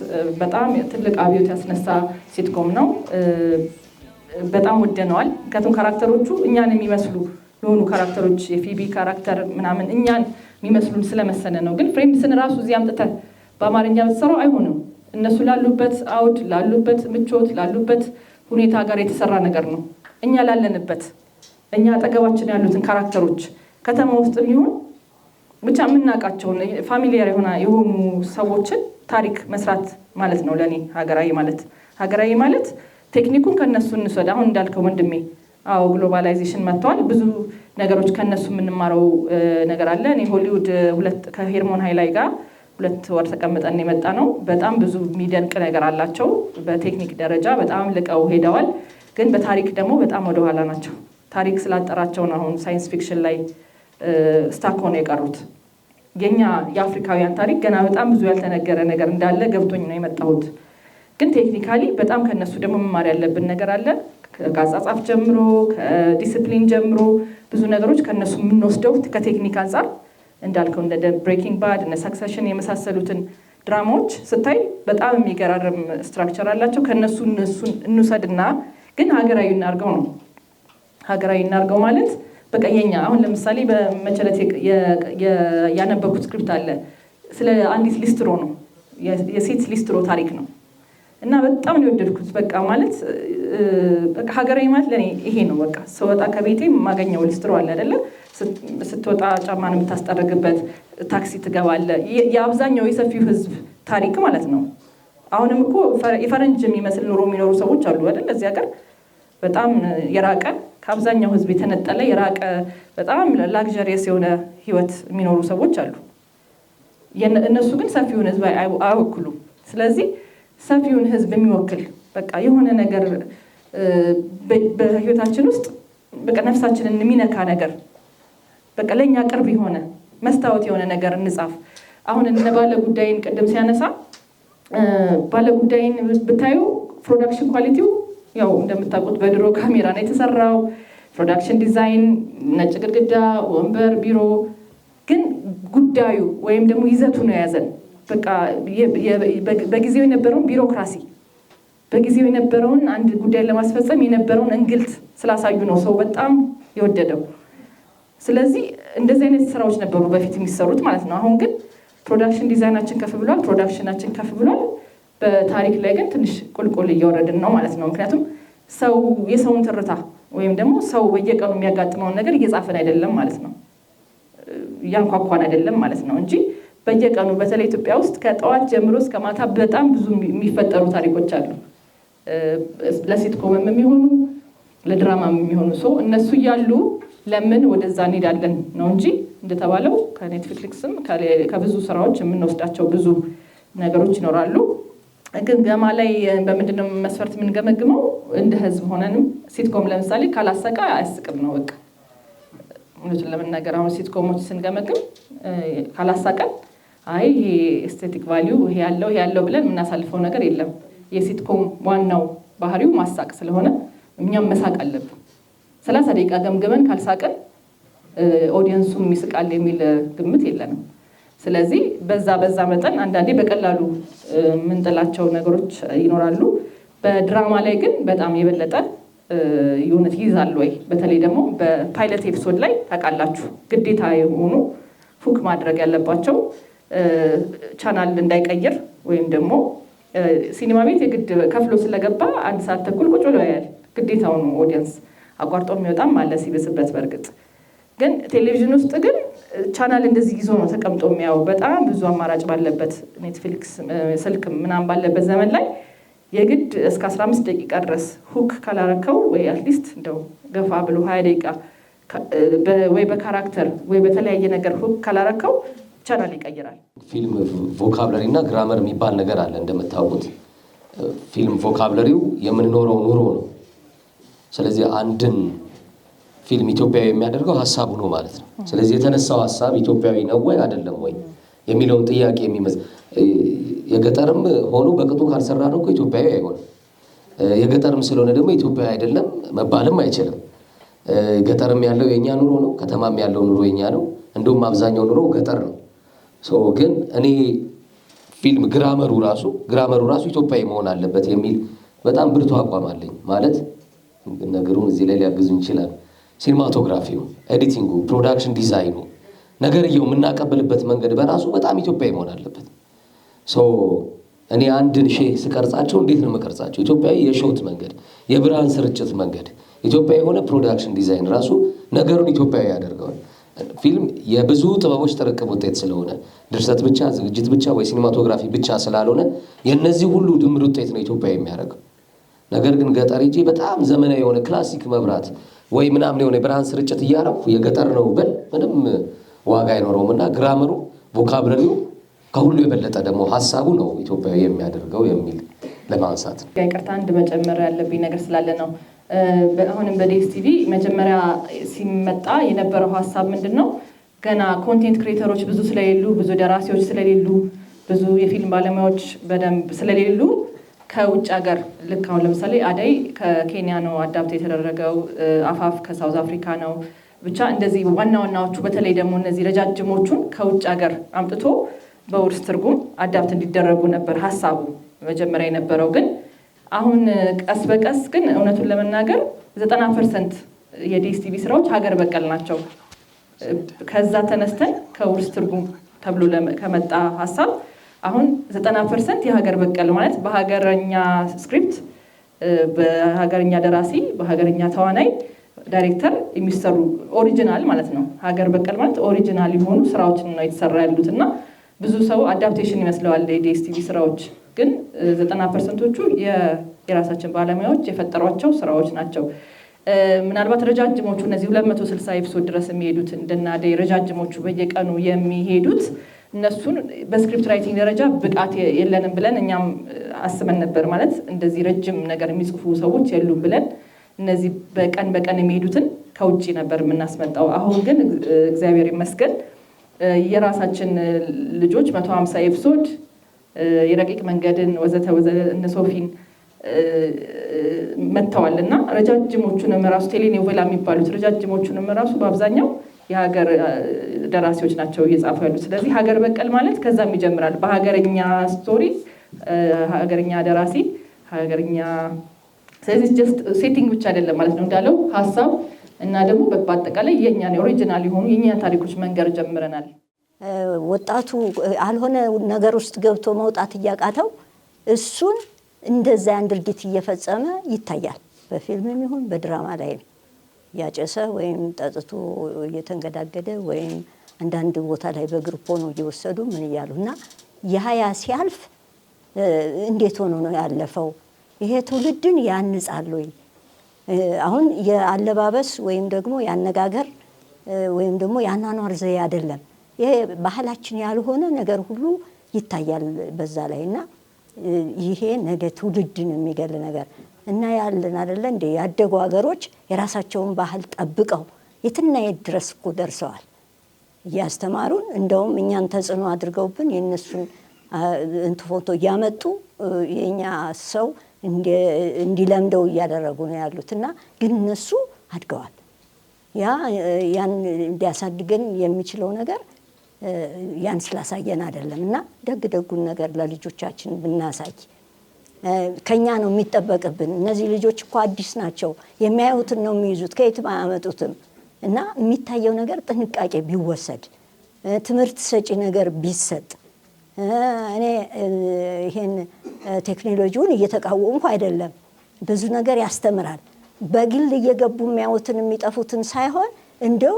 በጣም ትልቅ አብዮት ያስነሳ ሲትኮም ነው። በጣም ወደነዋል። ምክንያቱም ካራክተሮቹ እኛን የሚመስሉ የሆኑ ካራክተሮች፣ የፊቢ ካራክተር ምናምን እኛን የሚመስሉን ስለመሰለ ነው። ግን ፍሬንድስን ራሱ እዚህ አምጥተህ በአማርኛ ብትሰራው አይሆንም። እነሱ ላሉበት አውድ፣ ላሉበት ምቾት፣ ላሉበት ሁኔታ ጋር የተሰራ ነገር ነው። እኛ ላለንበት እኛ አጠገባችን ያሉትን ካራክተሮች ከተማ ውስጥ ሊሆን ብቻ የምናውቃቸውን ፋሚሊየር የሆኑ ሰዎችን ታሪክ መስራት ማለት ነው ለእኔ ሀገራዊ ማለት። ሀገራዊ ማለት ቴክኒኩን ከነሱ እንውሰድ። አሁን እንዳልከው ወንድሜ፣ አዎ ግሎባላይዜሽን መጥተዋል። ብዙ ነገሮች ከነሱ የምንማረው ነገር አለ። እኔ ሆሊውድ ከሄርሞን ሃይላይ ጋር 2 ወር ተቀምጠን የመጣ ነው። በጣም ብዙ የሚደንቅ ነገር አላቸው። በቴክኒክ ደረጃ በጣም ልቀው ሄደዋል። ግን በታሪክ ደግሞ በጣም ወደኋላ ናቸው። ታሪክ ስላጠራቸው ነው አሁን ሳይንስ ፊክሽን ላይ ስታክ ሆነው የቀሩት። የኛ የአፍሪካውያን ታሪክ ገና በጣም ብዙ ያልተነገረ ነገር እንዳለ ገብቶኝ ነው የመጣሁት። ግን ቴክኒካሊ በጣም ከነሱ ደግሞ መማር ያለብን ነገር አለ። ከአጻጻፍ ጀምሮ ከዲስፕሊን ጀምሮ ብዙ ነገሮች ከነሱ የምንወስደው ከቴክኒክ አንጻር እንዳልከው እንደ ብሬኪንግ ባድ እና ሰክሰሽን የመሳሰሉትን ድራማዎች ስታይ በጣም የሚገራርም ስትራክቸር አላቸው። ከነሱ እንውሰድና ግን ሀገራዊ እናርገው ነው። ሀገራዊ እናርገው ማለት በቃ የኛ አሁን ለምሳሌ በመቸለት ያነበብኩት ስክሪፕት አለ ስለ አንዲት ሊስትሮ ነው፣ የሴት ሊስትሮ ታሪክ ነው እና በጣም ነው የወደድኩት። በቃ ማለት በቃ ሀገራዊ ማለት ለኔ ይሄ ነው። በቃ ስወጣ ከቤቴ የማገኘው ሊስትሮ አለ አይደለ? ስትወጣ ጫማን የምታስጠርግበት፣ ታክሲ ትገባለ። የአብዛኛው የሰፊው ህዝብ ታሪክ ማለት ነው። አሁንም እኮ የፈረንጅ የሚመስል ኑሮ የሚኖሩ ሰዎች አሉ አይደል? እዚህ ሀገር በጣም የራቀ ከአብዛኛው ህዝብ የተነጠለ የራቀ በጣም ላግዠሪየስ የሆነ ህይወት የሚኖሩ ሰዎች አሉ። እነሱ ግን ሰፊውን ህዝብ አይወክሉም። ስለዚህ ሰፊውን ህዝብ የሚወክል በቃ የሆነ ነገር በህይወታችን ውስጥ በቃ ነፍሳችንን የሚነካ ነገር በቃ ለእኛ ቅርብ የሆነ መስታወት የሆነ ነገር እንጻፍ። አሁን እነ ባለጉዳይን ቅድም ሲያነሳ ባለጉዳይን ብታዩ ፕሮዳክሽን ኳሊቲው ያው እንደምታውቁት በድሮ ካሜራ ነው የተሰራው። ፕሮዳክሽን ዲዛይን፣ ነጭ ግድግዳ፣ ወንበር፣ ቢሮ። ግን ጉዳዩ ወይም ደግሞ ይዘቱ ነው የያዘን። በቃ በጊዜው የነበረውን ቢሮክራሲ፣ በጊዜው የነበረውን አንድ ጉዳይ ለማስፈጸም የነበረውን እንግልት ስላሳዩ ነው ሰው በጣም የወደደው። ስለዚህ እንደዚህ አይነት ስራዎች ነበሩ በፊት የሚሰሩት ማለት ነው። አሁን ግን ፕሮዳክሽን ዲዛይናችን ከፍ ብሏል፣ ፕሮዳክሽናችን ከፍ ብሏል። በታሪክ ላይ ግን ትንሽ ቁልቁል እየወረድን ነው ማለት ነው። ምክንያቱም ሰው የሰውን ትርታ ወይም ደግሞ ሰው በየቀኑ የሚያጋጥመውን ነገር እየጻፈን አይደለም ማለት ነው፣ እያንኳኳን አይደለም ማለት ነው እንጂ በየቀኑ በተለይ ኢትዮጵያ ውስጥ ከጠዋት ጀምሮ እስከ ማታ በጣም ብዙ የሚፈጠሩ ታሪኮች አሉ። ለሲትኮምም የሚሆኑ ለድራማም የሚሆኑ ሰው እነሱ እያሉ ለምን ወደዛ እንሄዳለን ነው እንጂ እንደተባለው ከኔትፍሊክስም ከብዙ ስራዎች የምንወስዳቸው ብዙ ነገሮች ይኖራሉ። ግምገማ ላይ በምንድነው መስፈርት የምንገመግመው? እንደ ህዝብ ሆነንም ሲትኮም ለምሳሌ ካላሰቃ አያስቅም ነው በቃ። እውነቱን ለመናገር አሁን ሲትኮሞች ስንገመግም ካላሳቀን አይ ይሄ ኤስቴቲክ ቫሊዩ ይሄ ያለው ብለን የምናሳልፈው ነገር የለም። የሲትኮም ዋናው ባህሪው ማሳቅ ስለሆነ እኛም መሳቅ አለብን። 30 ደቂቃ ገምገመን ካልሳቀን ኦዲየንሱም ይስቃል የሚል ግምት የለንም። ስለዚህ በዛ መጠን አንዳንዴ በቀላሉ የምንጥላቸው ነገሮች ይኖራሉ። በድራማ ላይ ግን በጣም የበለጠ የእውነት ይይዛሉ ወይ? በተለይ ደግሞ በፓይለት ኤፒሶድ ላይ ታውቃላችሁ ግዴታ የሆኑ ፉክ ማድረግ ያለባቸው ቻናል እንዳይቀይር ወይም ደግሞ ሲኒማ ቤት የግድ ከፍሎ ስለገባ 1 ሰዓት ተኩል ቁጭ ብሎ ያያል። ግዴታው ነው። ኦዲየንስ አቋርጦ የሚወጣም አለ ሲበስበት። በእርግጥ ግን ቴሌቪዥን ውስጥ ግን ቻናል እንደዚህ ይዞ ነው ተቀምጦ የሚያው። በጣም ብዙ አማራጭ ባለበት ኔትፍሊክስ፣ ስልክ ምናምን ባለበት ዘመን ላይ የግድ እስከ 15 ደቂቃ ድረስ ሁክ ካላረከው ወይ አትሊስት እንደው ገፋ ብሎ 20 ደቂቃ ወይ በካራክተር ወይ በተለያየ ነገር ሁክ ካላረከው ቻናል ይቀይራል። ፊልም ቮካብለሪ እና ግራመር የሚባል ነገር አለ። እንደምታውቁት ፊልም ቮካብለሪው የምንኖረው ኑሮ ነው። ስለዚህ አንድን ፊልም ኢትዮጵያዊ የሚያደርገው ሀሳቡ ነው ማለት ነው። ስለዚህ የተነሳው ሀሳብ ኢትዮጵያዊ ነው ወይ አይደለም ወይ የሚለውን ጥያቄ የገጠርም ሆኖ በቅጡ ካልሰራ ነው እኮ ኢትዮጵያዊ አይሆንም። የገጠርም ስለሆነ ደግሞ ኢትዮጵያዊ አይደለም መባልም አይችልም። ገጠርም ያለው የኛ ኑሮ ነው፣ ከተማም ያለው ኑሮ የኛ ነው። እንደውም አብዛኛው ኑሮ ገጠር ነው። ግን እኔ ፊልም ግራመሩ ራሱ ኢትዮጵያዊ መሆን አለበት የሚል በጣም ብርቱ አቋም አለኝ። ማለት ነገሩን እዚህ ላይ ሊያግዙን ይችላል። ሲኒማቶግራፊው፣ ኤዲቲንጉ፣ ፕሮዳክሽን ዲዛይኑ፣ ነገርየው የምናቀብልበት መንገድ በራሱ በጣም ኢትዮጵያዊ መሆን አለበት። እኔ አንድን ሼህ ስቀርጻቸው እንዴት ነው የምቀርጻቸው? ኢትዮጵያዊ የሾት መንገድ፣ የብርሃን ስርጭት መንገድ፣ ኢትዮጵያዊ የሆነ ፕሮዳክሽን ዲዛይን ራሱ ነገሩን ኢትዮጵያዊ ያደርገዋል። ፊልም የብዙ ጥበቦች ጥርቅም ውጤት ስለሆነ ድርሰት ብቻ፣ ዝግጅት ብቻ ወይ ሲኒማቶግራፊ ብቻ ስላልሆነ የነዚህ ሁሉ ድምር ውጤት ነው ኢትዮጵያዊ የሚያደርገው። ነገር ግን ገጠር ሂጄ በጣም ዘመናዊ የሆነ ክላሲክ መብራት ወይ ምናምን የሆነ የብርሃን ስርጭት እያረኩ የገጠር ነው ብል ምንም ዋጋ አይኖረውም። እና ግራመሩ፣ ቮካብለሪው ከሁሉ የበለጠ ደግሞ ሀሳቡ ነው ኢትዮጵያዊ የሚያደርገው የሚል ለማንሳት ነው። ይቅርታ አንድ መጨመር ያለብኝ ነገር ስላለ ነው። አሁንም በዲኤስቲቪ መጀመሪያ ሲመጣ የነበረው ሀሳብ ምንድን ነው? ገና ኮንቴንት ክሬተሮች ብዙ ስለሌሉ፣ ብዙ ደራሲዎች ስለሌሉ፣ ብዙ የፊልም ባለሙያዎች በደንብ ስለሌሉ ከውጭ ሀገር ልክ አሁን ለምሳሌ አደይ ከኬንያ ነው አዳፕት የተደረገው፣ አፋፍ ከሳውዝ አፍሪካ ነው። ብቻ እንደዚህ ዋና ዋናዎቹ በተለይ ደግሞ እነዚህ ረጃጅሞቹን ከውጭ ሀገር አምጥቶ በውርስ ትርጉም አዳፕት እንዲደረጉ ነበር ሀሳቡ መጀመሪያ የነበረው። ግን አሁን ቀስ በቀስ ግን እውነቱን ለመናገር 90% የዲኤስቲቪ ስራዎች ሀገር በቀል ናቸው። ከዛ ተነስተን ከውርስ ትርጉም ተብሎ ከመጣ ሀሳብ አሁን 90% የሀገር በቀል ማለት በሀገረኛ ስክሪፕት፣ በሀገረኛ ደራሲ፣ በሀገረኛ ተዋናይ፣ ዳይሬክተር የሚሰሩ ኦሪጂናል ማለት ነው። ሀገር በቀል ማለት ኦሪጂናል የሆኑ ስራዎችን ነው የተሰራ ያሉት እና ብዙ ሰው አዳፕቴሽን ይመስለዋል የዲኤስቲቪ ስራዎች። ግን 90%ዎቹ የራሳችን ባለሙያዎች የፈጠሯቸው ስራዎች ናቸው። ምናልባት ረጃጅሞቹ እነዚህ 260 ኤፒሶድ ድረስ የሚሄዱት እንደናደይ ረጃጅሞቹ በየቀኑ የሚሄዱት እነሱን በስክሪፕት ራይቲንግ ደረጃ ብቃት የለንም ብለን እኛም አስበን ነበር። ማለት እንደዚህ ረጅም ነገር የሚጽፉ ሰዎች የሉም ብለን እነዚህ በቀን የሚሄዱትን ከውጪ ነበር የምናስመጣው። አሁን ግን እግዚአብሔር ይመስገን የራሳችን ልጆች 150 ኤፒሶድ የረቂቅ መንገድን ወዘተ እነ ሶፊን መተዋልና ረጃጅሞቹንም ራሱ ቴሌኖቬላ የሚባሉት ረጃጅሞቹንም ራሱ በአብዛኛው የሀገር ደራሲዎች ናቸው እየጻፉ ያሉት። ስለዚህ ሀገር በቀል ማለት ከዛም ይጀምራል። በሀገርኛ ስቶሪ፣ ሀገርኛ ደራሲ፣ ሀገርኛ ስለዚህ ጀስት ሴቲንግ ብቻ አይደለም ማለት ነው እንዳለው ሀሳብ እና ደግሞ በአጠቃላይ የኛን ኦሪጂናል የሆኑ የኛን ታሪኮች መንገር ጀምረናል። ወጣቱ አልሆነ ነገር ውስጥ ገብቶ መውጣት እያቃተው እሱን እንደዛ ያን ድርጊት እየፈጸመ ይታያል። በፊልምም ይሁን በድራማ ላይ ያጨሰ ወይም ጠጥቶ እየተንገዳገደ ወይም አንዳንድ ቦታ ላይ በግሩፕ ሆኖ እየወሰዱ ምን እያሉና ያ ሲያልፍ እንዴት ሆኖ ነው ያለፈው? ይሄ ትውልድን ያንጻል ወይ? አሁን የአለባበስ ወይም ደግሞ ያነጋገር ወይም ደግሞ ያኗኗር ዘዬ አይደለም። ይሄ ባህላችን ያልሆነ ነገር ሁሉ ይታያል በዛ ላይና ይሄ ነገ ትውልድን የሚገል ነገር እና ያለን አይደለ እንደ ያደጉ ሀገሮች የራሳቸውን ባህል ጠብቀው የትና የት ድረስ እኮ ደርሰዋል እያስተማሩን። እንደውም እኛን ተጽዕኖ አድርገውብን የእነሱን ፎቶ እያመጡ የኛ ሰው እንዲለምደው እያደረጉ ነው ያሉትና ግን እነሱ አድገዋል። ያን እንዲያሳድገን የሚችለው ነገር ያን ስላሳየን አይደለም እና ደጉን ነገር ለልጆቻችን ብናሳይ ከኛ ነው የሚጠበቅብን። እነዚህ ልጆች እኮ አዲስ ናቸው፣ የሚያዩትን ነው የሚይዙት፣ ከየትም አያመጡትም እና የሚታየው ነገር ጥንቃቄ ቢወሰድ፣ ትምህርት ሰጪ ነገር ቢሰጥ። እኔ ይሄን ቴክኖሎጂውን እየተቃወምኩ አይደለም፣ ብዙ ነገር ያስተምራል። በግል እየገቡ የሚያዩትን የሚጠፉትን ሳይሆን እንደው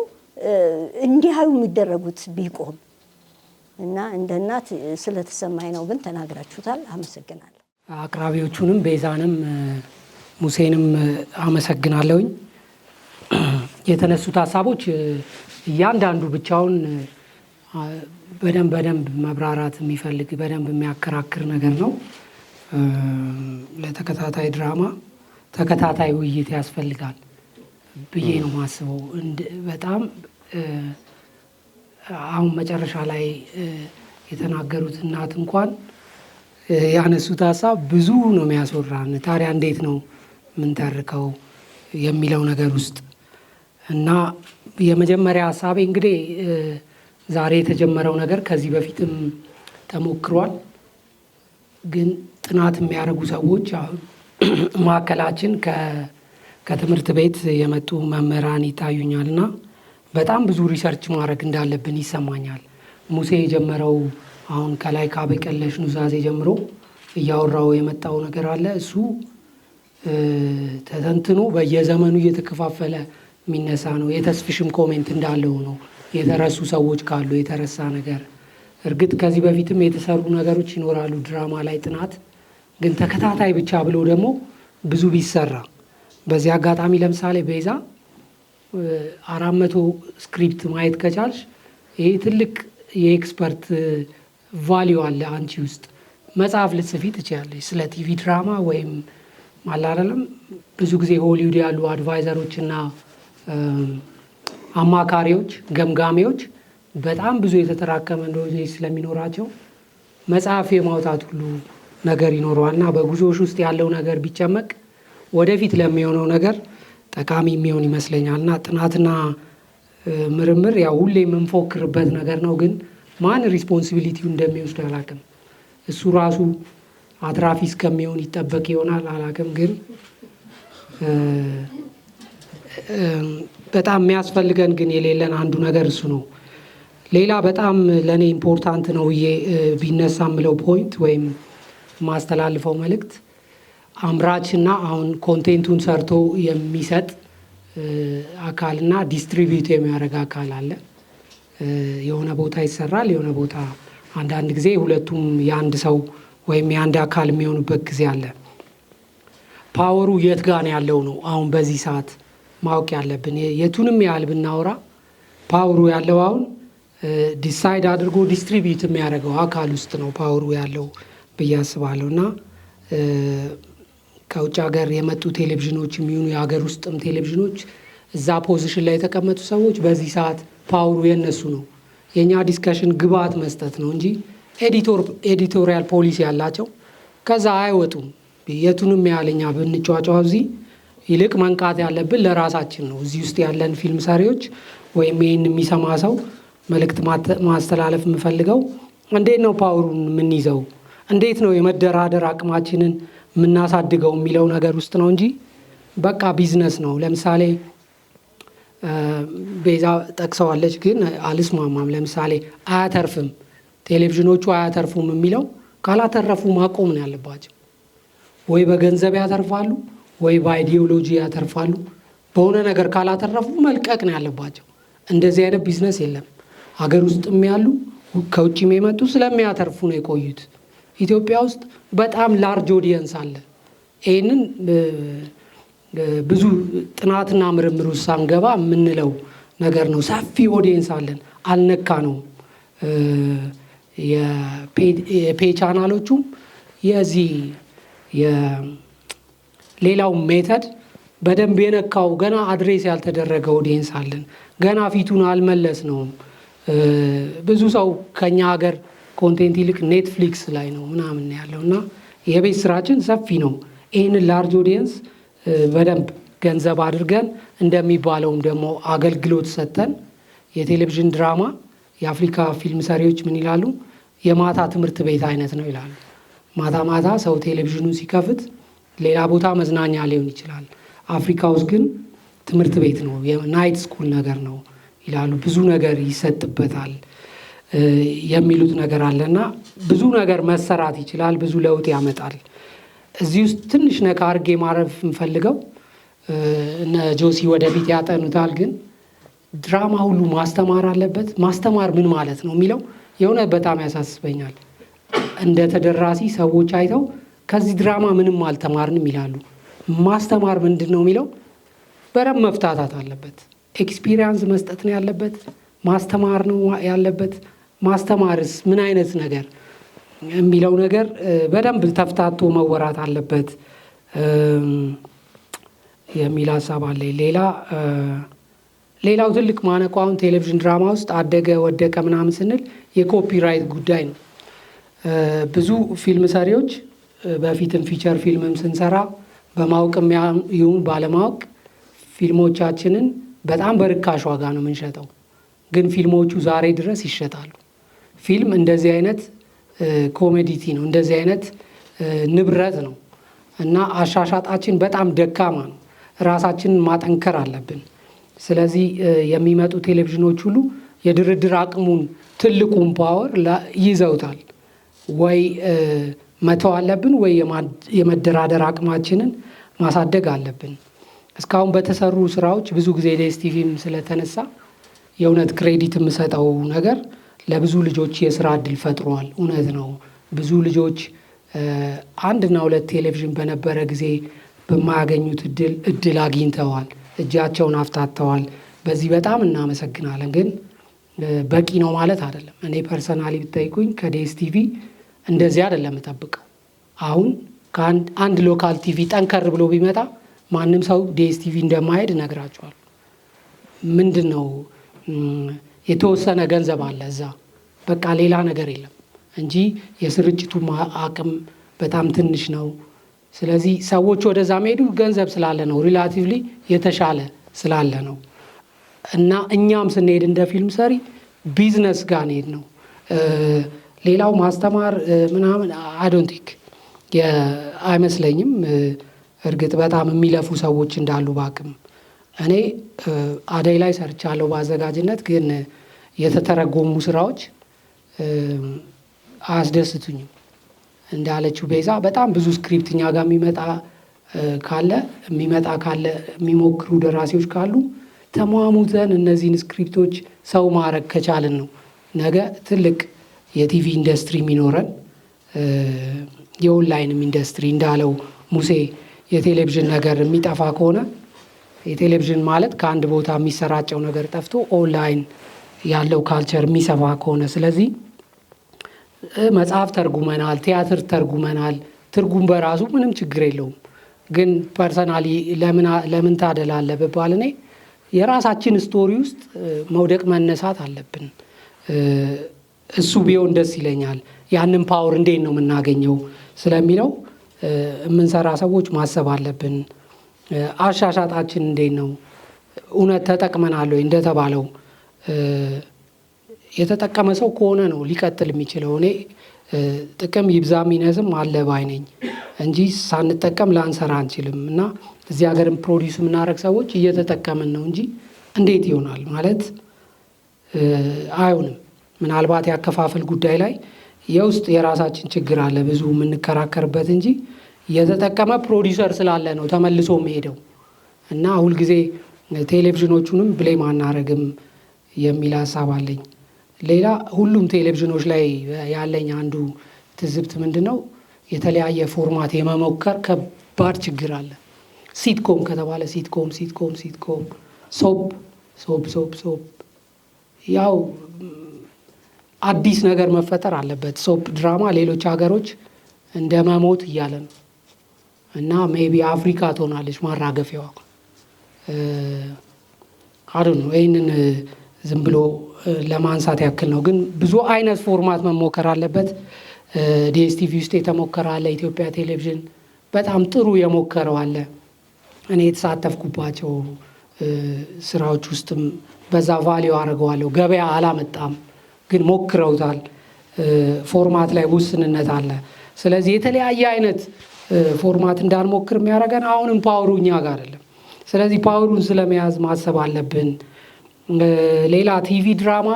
እንዲያዩ የሚደረጉት ቢቆም እና እንደ እናት ስለተሰማኝ ነው። ግን ተናግራችሁታል፣ አመሰግናለሁ። አቅራቢዎቹንም ቤዛንም ሙሴንም አመሰግናለሁኝ። የተነሱት ሀሳቦች እያንዳንዱ ብቻውን በደንብ መብራራት የሚፈልግ በደንብ የሚያከራክር ነገር ነው። ለተከታታይ ድራማ ተከታታይ ውይይት ያስፈልጋል ብዬ ነው ማስበው። በጣም አሁን መጨረሻ ላይ የተናገሩት እናት እንኳን ያነሱት ሀሳብ ብዙ ነው የሚያስወራን። ታዲያ እንዴት ነው የምንተርከው የሚለው ነገር ውስጥ እና የመጀመሪያ ሀሳቤ እንግዲህ ዛሬ የተጀመረው ነገር ከዚህ በፊትም ተሞክሯል። ግን ጥናት የሚያደርጉ ሰዎች ማዕከላችን ከትምህርት ቤት የመጡ መምህራን ይታዩኛልና በጣም ብዙ ሪሰርች ማድረግ እንዳለብን ይሰማኛል። ሙሴ የጀመረው አሁን ከላይ ከአበቀለሽ ኑዛዜ ጀምሮ እያወራው የመጣው ነገር አለ። እሱ ተተንትኖ በየዘመኑ እየተከፋፈለ የሚነሳ ነው። የተስፍሽም ኮሜንት እንዳለው ነው። የተረሱ ሰዎች ካሉ የተረሳ ነገር፣ እርግጥ ከዚህ በፊትም የተሰሩ ነገሮች ይኖራሉ ድራማ ላይ ጥናት፣ ግን ተከታታይ ብቻ ብሎ ደግሞ ብዙ ቢሰራ። በዚህ አጋጣሚ ለምሳሌ ቤዛ 400 ስክሪፕት ማየት ከቻልሽ ይሄ ትልቅ የኤክስፐርት ቫሊዩ አለ አንቺ ውስጥ። መጽሐፍ ልጽፊ ትችላለች ስለ ቲቪ ድራማ ወይም አላለም። ብዙ ጊዜ ሆሊውድ ያሉ አድቫይዘሮች እና አማካሪዎች፣ ገምጋሚዎች በጣም ብዙ የተጠራቀመ እንደሆነ ስለሚኖራቸው መጽሐፍ የማውጣት ሁሉ ነገር ይኖረዋል እና በጉዞዎች ውስጥ ያለው ነገር ቢጨመቅ ወደፊት ለሚሆነው ነገር ጠቃሚ የሚሆን ይመስለኛል። እና ጥናትና ምርምር ያው ሁሌ የምንፎክርበት ነገር ነው፣ ግን ማን ሪስፖንሲቢሊቲው እንደሚወስድ አላውቅም። እሱ ራሱ አትራፊ እስከሚሆን ይጠበቅ ይሆናል አላውቅም። ግን በጣም የሚያስፈልገን ግን የሌለን አንዱ ነገር እሱ ነው። ሌላ በጣም ለእኔ ኢምፖርታንት ነው ብዬ ቢነሳ ምለው ፖይንት ወይም ማስተላልፈው መልእክት አምራችና አሁን ኮንቴንቱን ሰርቶ የሚሰጥ አካልና ዲስትሪቢዩት የሚያደርግ አካል አለ። የሆነ ቦታ ይሰራል፣ የሆነ ቦታ አንዳንድ ጊዜ ሁለቱም የአንድ ሰው ወይም የአንድ አካል የሚሆኑበት ጊዜ አለ። ፓወሩ የት ጋር ያለው ነው አሁን በዚህ ሰዓት ማወቅ ያለብን። የቱንም ያህል ብናወራ ፓወሩ ያለው አሁን ዲሳይድ አድርጎ ዲስትሪቢዩት የሚያደርገው አካል ውስጥ ነው ፓወሩ ያለው ብዬ አስባለሁ። እና ከውጭ ሀገር የመጡ ቴሌቪዥኖች የሚሆኑ የሀገር ውስጥም ቴሌቪዥኖች እዛ ፖዚሽን ላይ የተቀመጡ ሰዎች በዚህ ሰዓት ፓወሩ የነሱ ነው። የእኛ ዲስከሽን ግብአት መስጠት ነው እንጂ ኤዲቶሪያል ፖሊሲ ያላቸው ከዛ አይወጡም። የቱንም ያህል እኛ ብንጫጫው እዚህ ይልቅ መንቃት ያለብን ለራሳችን ነው። እዚህ ውስጥ ያለን ፊልም ሰሪዎች ወይም ይህን የሚሰማ ሰው መልእክት ማስተላለፍ የምፈልገው እንዴት ነው ፓወሩን የምንይዘው፣ እንዴት ነው የመደራደር አቅማችንን የምናሳድገው የሚለው ነገር ውስጥ ነው እንጂ በቃ ቢዝነስ ነው። ለምሳሌ ቤዛ ጠቅሰዋለች፣ ግን አልስማማም። ለምሳሌ አያተርፍም፣ ቴሌቪዥኖቹ አያተርፉም የሚለው ካላተረፉ ማቆም ነው ያለባቸው። ወይ በገንዘብ ያተርፋሉ ወይ በአይዲዮሎጂ ያተርፋሉ። በሆነ ነገር ካላተረፉ መልቀቅ ነው ያለባቸው። እንደዚህ አይነት ቢዝነስ የለም። ሀገር ውስጥም ያሉ ከውጭም የመጡ ስለሚያተርፉ ነው የቆዩት። ኢትዮጵያ ውስጥ በጣም ላርጅ ኦዲየንስ አለ። ይህንን ብዙ ጥናትና ምርምር ውስጥ ሳንገባ የምንለው ነገር ነው። ሰፊ ኦዲየንስ አለን፣ አልነካ ነው። የፔ ቻናሎቹም የዚህ ሌላው ሜተድ በደንብ የነካው ገና አድሬስ ያልተደረገ ኦዲየንስ አለን። ገና ፊቱን አልመለስ ነውም። ብዙ ሰው ከኛ ሀገር ኮንቴንት ይልቅ ኔትፍሊክስ ላይ ነው ምናምን ያለው እና የቤት ስራችን ሰፊ ነው። ይህንን ላርጅ ኦዲየንስ በደንብ ገንዘብ አድርገን እንደሚባለውም ደግሞ አገልግሎት ሰጥተን የቴሌቪዥን ድራማ የአፍሪካ ፊልም ሰሪዎች ምን ይላሉ? የማታ ትምህርት ቤት አይነት ነው ይላሉ። ማታ ማታ ሰው ቴሌቪዥኑን ሲከፍት ሌላ ቦታ መዝናኛ ሊሆን ይችላል። አፍሪካ ውስጥ ግን ትምህርት ቤት ነው፣ የናይት ስኩል ነገር ነው ይላሉ። ብዙ ነገር ይሰጥበታል የሚሉት ነገር አለና ብዙ ነገር መሰራት ይችላል፣ ብዙ ለውጥ ያመጣል። እዚህ ውስጥ ትንሽ ነካ አድርጌ ማረፍ የምፈልገው እነ ጆሲ ወደፊት ያጠኑታል፣ ግን ድራማ ሁሉ ማስተማር አለበት። ማስተማር ምን ማለት ነው የሚለው የሆነ በጣም ያሳስበኛል። እንደ ተደራሲ ሰዎች አይተው ከዚህ ድራማ ምንም አልተማርንም ይላሉ። ማስተማር ምንድን ነው የሚለው በደንብ መፍታታት አለበት። ኤክስፒሪየንስ መስጠት ነው ያለበት፣ ማስተማር ነው ያለበት። ማስተማርስ ምን አይነት ነገር የሚለው ነገር በደንብ ተፍታቶ መወራት አለበት የሚል ሀሳብ አለ። ሌላው ትልቅ ማነቆ አሁን ቴሌቪዥን ድራማ ውስጥ አደገ ወደቀ ምናምን ስንል የኮፒራይት ጉዳይ ነው። ብዙ ፊልም ሰሪዎች በፊትም ፊቸር ፊልምም ስንሰራ በማወቅም ይሁን ባለማወቅ ፊልሞቻችንን በጣም በርካሽ ዋጋ ነው የምንሸጠው፣ ግን ፊልሞቹ ዛሬ ድረስ ይሸጣሉ። ፊልም እንደዚህ አይነት ኮሜዲቲ ነው፣ እንደዚህ አይነት ንብረት ነው እና አሻሻጣችን በጣም ደካማ ነው። ራሳችንን ማጠንከር አለብን። ስለዚህ የሚመጡ ቴሌቪዥኖች ሁሉ የድርድር አቅሙን ትልቁን ፓወር ይዘውታል። ወይ መተው አለብን ወይ የመደራደር አቅማችንን ማሳደግ አለብን። እስካሁን በተሰሩ ስራዎች ብዙ ጊዜ ዴስቲቪም ስለተነሳ የእውነት ክሬዲት የምሰጠው ነገር ለብዙ ልጆች የስራ እድል ፈጥሯል። እውነት ነው። ብዙ ልጆች አንድና ሁለት ቴሌቪዥን በነበረ ጊዜ በማያገኙት እድል አግኝተዋል፣ እጃቸውን አፍታተዋል። በዚህ በጣም እናመሰግናለን። ግን በቂ ነው ማለት አይደለም። እኔ ፐርሰናሊ ብታይቁኝ ከዲኤስቲቪ እንደዚህ አይደለም እጠብቀው። አሁን ከአንድ ሎካል ቲቪ ጠንከር ብሎ ቢመጣ ማንም ሰው ዲኤስቲቪ እንደማይሄድ እነግራቸዋለሁ። ምንድን ነው የተወሰነ ገንዘብ አለ እዛ፣ በቃ ሌላ ነገር የለም እንጂ የስርጭቱ አቅም በጣም ትንሽ ነው። ስለዚህ ሰዎች ወደዛ መሄዱ ገንዘብ ስላለ ነው፣ ሪላቲቭሊ የተሻለ ስላለ ነው። እና እኛም ስንሄድ እንደ ፊልም ሰሪ ቢዝነስ ጋር እንሄድ ነው። ሌላው ማስተማር ምናምን አዶንቲክ አይመስለኝም። እርግጥ በጣም የሚለፉ ሰዎች እንዳሉ ባቅም እኔ አደይ ላይ ሰርቻለሁ በአዘጋጅነት፣ ግን የተተረጎሙ ስራዎች አያስደስቱኝም። እንዳለችው ቤዛ በጣም ብዙ ስክሪፕት እኛ ጋር የሚመጣ ካለ የሚሞክሩ ደራሲዎች ካሉ ተሟሙተን እነዚህን ስክሪፕቶች ሰው ማድረግ ከቻልን ነው ነገ ትልቅ የቲቪ ኢንዱስትሪ የሚኖረን። የኦንላይንም ኢንዱስትሪ እንዳለው ሙሴ የቴሌቪዥን ነገር የሚጠፋ ከሆነ የቴሌቪዥን ማለት ከአንድ ቦታ የሚሰራጨው ነገር ጠፍቶ ኦንላይን ያለው ካልቸር የሚሰፋ ከሆነ ስለዚህ መጽሐፍ ተርጉመናል፣ ቲያትር ተርጉመናል። ትርጉም በራሱ ምንም ችግር የለውም። ግን ፐርሰናሊ ለምን ታደላለህ ብባል እኔ የራሳችን ስቶሪ ውስጥ መውደቅ መነሳት አለብን። እሱ ቢሆን ደስ ይለኛል። ያንን ፓወር እንዴት ነው የምናገኘው ስለሚለው የምንሰራ ሰዎች ማሰብ አለብን። አሻሻጣችን እንዴት ነው? እውነት ተጠቅመናል ወይ? እንደተባለው የተጠቀመ ሰው ከሆነ ነው ሊቀጥል የሚችለው። እኔ ጥቅም ይብዛም ይነስም አለ ባይ ነኝ እንጂ ሳንጠቀም ላንሰራ አንችልም። እና እዚህ ሀገርም ፕሮዲውስ የምናደርግ ሰዎች እየተጠቀምን ነው እንጂ እንዴት ይሆናል ማለት አይሆንም። ምናልባት ያከፋፈል ጉዳይ ላይ የውስጥ የራሳችን ችግር አለ ብዙ የምንከራከርበት እንጂ የተጠቀመ ፕሮዲውሰር ስላለ ነው ተመልሶ የሚሄደው። እና ሁልጊዜ ቴሌቪዥኖቹንም ብሌም አናረግም የሚል ሀሳብ አለኝ። ሌላ ሁሉም ቴሌቪዥኖች ላይ ያለኝ አንዱ ትዝብት ምንድን ነው? የተለያየ ፎርማት የመሞከር ከባድ ችግር አለ። ሲትኮም ከተባለ ሲትኮም፣ ሶፕ ያው አዲስ ነገር መፈጠር አለበት። ሶፕ ድራማ ሌሎች ሀገሮች እንደ መሞት እያለ ነው እና ሜቢ አፍሪካ ትሆናለች ማራገፊያዋ። አሁን ይህንን ዝም ብሎ ለማንሳት ያክል ነው። ግን ብዙ አይነት ፎርማት መሞከር አለበት። ዲኤስቲቪ ውስጥ የተሞከረ አለ። ኢትዮጵያ ቴሌቪዥን በጣም ጥሩ የሞከረው አለ። እኔ የተሳተፍኩባቸው ስራዎች ውስጥም በዛ ቫሊዩ አድርገዋለሁ። ገበያ አላመጣም ግን ሞክረውታል። ፎርማት ላይ ውስንነት አለ። ስለዚህ የተለያየ አይነት ፎርማት እንዳንሞክር የሚያደርገን አሁንም ፓወሩ እኛ ጋር አይደለም። ስለዚህ ፓወሩን ስለመያዝ ማሰብ አለብን። ሌላ ቲቪ ድራማ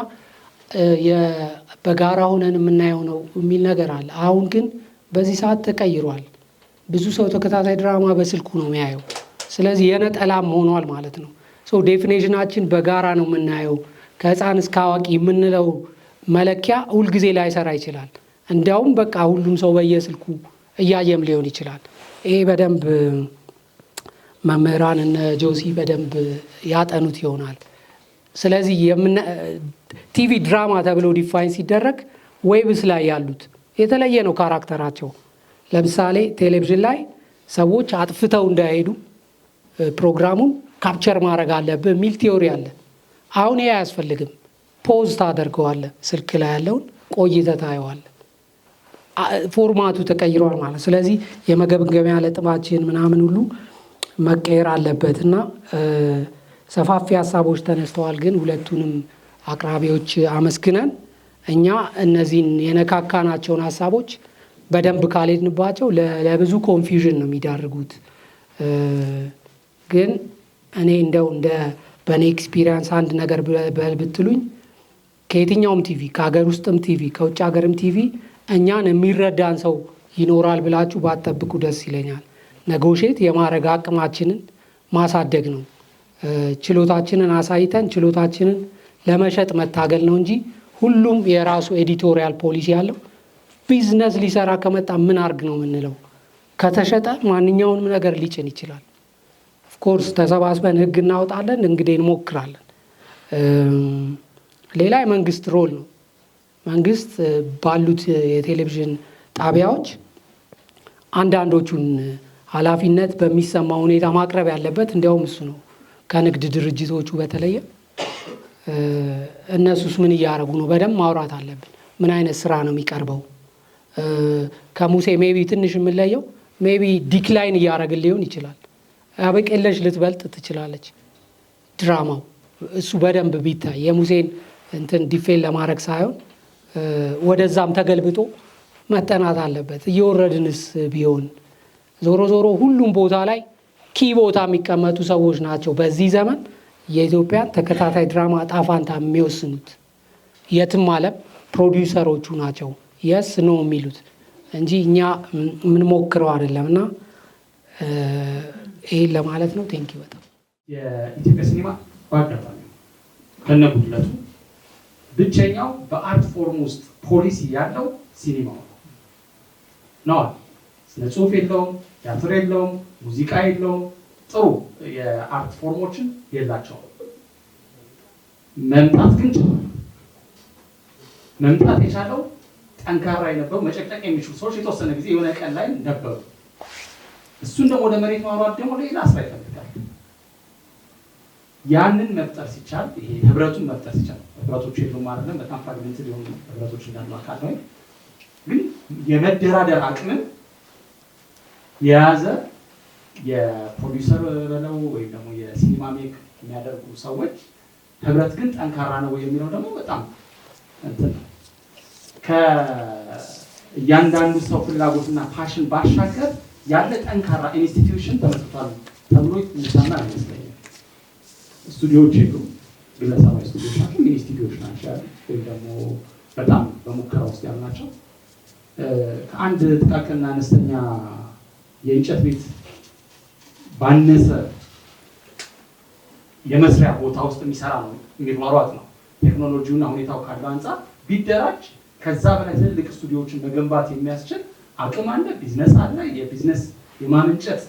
በጋራ ሆነን የምናየው ነው የሚል ነገር አለ። አሁን ግን በዚህ ሰዓት ተቀይሯል። ብዙ ሰው ተከታታይ ድራማ በስልኩ ነው የሚያየው። ስለዚህ የነጠላም ሆኗል ማለት ነው። ዴፊኔሽናችን በጋራ ነው የምናየው። ከህፃን እስከ አዋቂ የምንለው መለኪያ ሁልጊዜ ላይሰራ ይችላል። እንዲያውም በቃ ሁሉም ሰው በየስልኩ እያየም ሊሆን ይችላል። ይሄ በደንብ መምህራን እነ ጆሲ በደንብ ያጠኑት ይሆናል። ስለዚህ ቲቪ ድራማ ተብሎ ዲፋይን ሲደረግ ዌብስ ላይ ያሉት የተለየ ነው ካራክተራቸው። ለምሳሌ ቴሌቪዥን ላይ ሰዎች አጥፍተው እንዳይሄዱ ፕሮግራሙን ካፕቸር ማድረግ አለብህ የሚል ቲዮሪ አለ። አሁን ይሄ አያስፈልግም። ፖዝ ታደርገዋለህ፣ ስልክ ላይ ያለውን ቆይተህ ታየዋለህ። ፎርማቱ ተቀይሯል ማለት። ስለዚህ የመገምገሚያ ነጥባችን ምናምን ሁሉ መቀየር አለበት እና ሰፋፊ ሀሳቦች ተነስተዋል። ግን ሁለቱንም አቅራቢዎች አመስግነን እኛ እነዚህን የነካካናቸውን ሀሳቦች በደንብ ካልሄድንባቸው ለብዙ ኮንፊውዥን ነው የሚዳርጉት። ግን እኔ እንደው በእኔ ኤክስፒሪየንስ አንድ ነገር ብትሉኝ ከየትኛውም ቲቪ ከሀገር ውስጥም ቲቪ ከውጭ ሀገርም ቲቪ እኛን የሚረዳን ሰው ይኖራል ብላችሁ ባትጠብቁ ደስ ይለኛል። ነጎሼት የማድረግ አቅማችንን ማሳደግ ነው። ችሎታችንን አሳይተን ችሎታችንን ለመሸጥ መታገል ነው እንጂ ሁሉም የራሱ ኤዲቶሪያል ፖሊሲ ያለው ቢዝነስ ሊሰራ ከመጣ ምን አርግ ነው የምንለው። ከተሸጠ ማንኛውንም ነገር ሊጭን ይችላል። ኦፍኮርስ ተሰባስበን ህግ እናወጣለን፣ እንግዲህ እንሞክራለን። ሌላ የመንግስት ሮል ነው። መንግስት ባሉት የቴሌቪዥን ጣቢያዎች አንዳንዶቹን ኃላፊነት በሚሰማ ሁኔታ ማቅረብ ያለበት እንዲያውም እሱ ነው። ከንግድ ድርጅቶቹ በተለየ እነሱስ ምን እያደረጉ ነው? በደንብ ማውራት አለብን። ምን አይነት ስራ ነው የሚቀርበው? ከሙሴ ሜቢ ትንሽ የምንለየው ሜቢ ዲክላይን እያደረግን ሊሆን ይችላል። አበቄለሽ ልትበልጥ ትችላለች ድራማው። እሱ በደንብ ቢታይ የሙሴን እንትን ዲፌን ለማድረግ ሳይሆን ወደዛም ተገልብጦ መጠናት አለበት። እየወረድንስ ቢሆን ዞሮ ዞሮ ሁሉም ቦታ ላይ ኪ ቦታ የሚቀመጡ ሰዎች ናቸው በዚህ ዘመን የኢትዮጵያን ተከታታይ ድራማ ጣፋንታ የሚወስኑት። የትም ዓለም ፕሮዲውሰሮቹ ናቸው የስ ነው የሚሉት እንጂ እኛ የምንሞክረው አይደለም። እና ይህን ለማለት ነው። ቴንኪ በጣም የኢትዮጵያ ሲኒማ በአጋጣሚ ከነጉድለቱ ብቸኛው በአርት ፎርም ውስጥ ፖሊሲ ያለው ሲኒማው ነው። ስነ ጽሁፍ የለውም፣ ቲያትር የለውም፣ ሙዚቃ የለውም፣ ጥሩ የአርት ፎርሞችን የላቸውም። መምጣት ግን ችሏል። መምጣት የቻለው ጠንካራ የነበሩ መጨቅጨቅ የሚችሉ ሰዎች የተወሰነ ጊዜ የሆነ ቀን ላይ ነበሩ። እሱን ደግሞ ወደ መሬት ማውረድ ደግሞ ሌላ ስራ ይፈልጋል። ያንን መፍጠር ሲቻል ይሄ ህብረቱን መፍጠር ሲቻል ህብረቶቹ የሉም አይደለም፣ በጣም ፍራግመንትድ የሆኑ ህብረቶች እንዳሉ አካል ነው። ግን የመደራደር አቅምን የያዘ የፕሮዲውሰር በለው ወይም ደግሞ የሲኒማ ሜክ የሚያደርጉ ሰዎች ህብረት ግን ጠንካራ ነው የሚለው ደግሞ በጣም እንትን ነው። ከእያንዳንዱ ሰው ፍላጎትና ፓሽን ባሻገር ያለ ጠንካራ ኢንስቲትዩሽን ተመስርቷል ተብሎ የሚሰማ አይመስለኝም። ስቱዲዮዎች የሉም፣ ግለሰባዊ ስቱዲዮች ናቸው፣ ሚኒ ስቱዲዮች ናቸው ወይም ደግሞ በጣም በሙከራ ውስጥ ያሉ ናቸው። ከአንድ ጥቃቅንና አነስተኛ የእንጨት ቤት ባነሰ የመስሪያ ቦታ ውስጥ የሚሰራ ነው የሚሯሯጥ ነው። ቴክኖሎጂውና ሁኔታው ካለው አንጻር ቢደራጅ ከዛ በላይ ትልልቅ ስቱዲዮዎችን መገንባት የሚያስችል አቅም አለ፣ ቢዝነስ አለ፣ የቢዝነስ የማመንጨት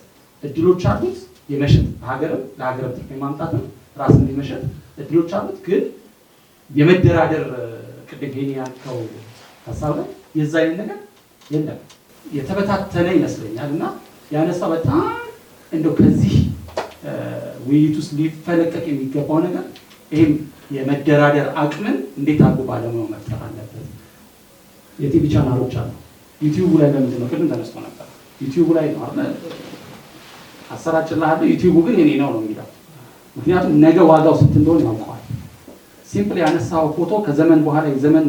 እድሎች አሉት፣ የመሸጥ ለሀገርም ትርፍ የማምጣትም ራስን የመሸጥ እድሎች አሉት። ግን የመደራደር ቅድም ሄኒ ያልከው ሀሳብ ላይ የዛ አይነት ነገር የለም፣ የተበታተነ ይመስለኛል። እና ያነሳ በጣም እንደው ከዚህ ውይይት ውስጥ ሊፈለቀቅ የሚገባው ነገር ይህም የመደራደር አቅምን እንዴት አድርጎ ባለሙያው መፍጠር አለበት። የቲቪ ቻናሎች አሉ። ዩቲዩቡ ላይ ለምንድን ነው ቅድም ተነስቶ ነበር። ዩቲዩቡ ላይ ነው አይደል አሰራጭልሃለሁ፣ ዩቲዩቡ ግን የኔ ነው ነው የሚለው። ምክንያቱም ነገ ዋጋው ስንት እንደሆነ ያውቀዋል። ሲምፕል ያነሳው ፎቶ ከዘመን በኋላ የዘመን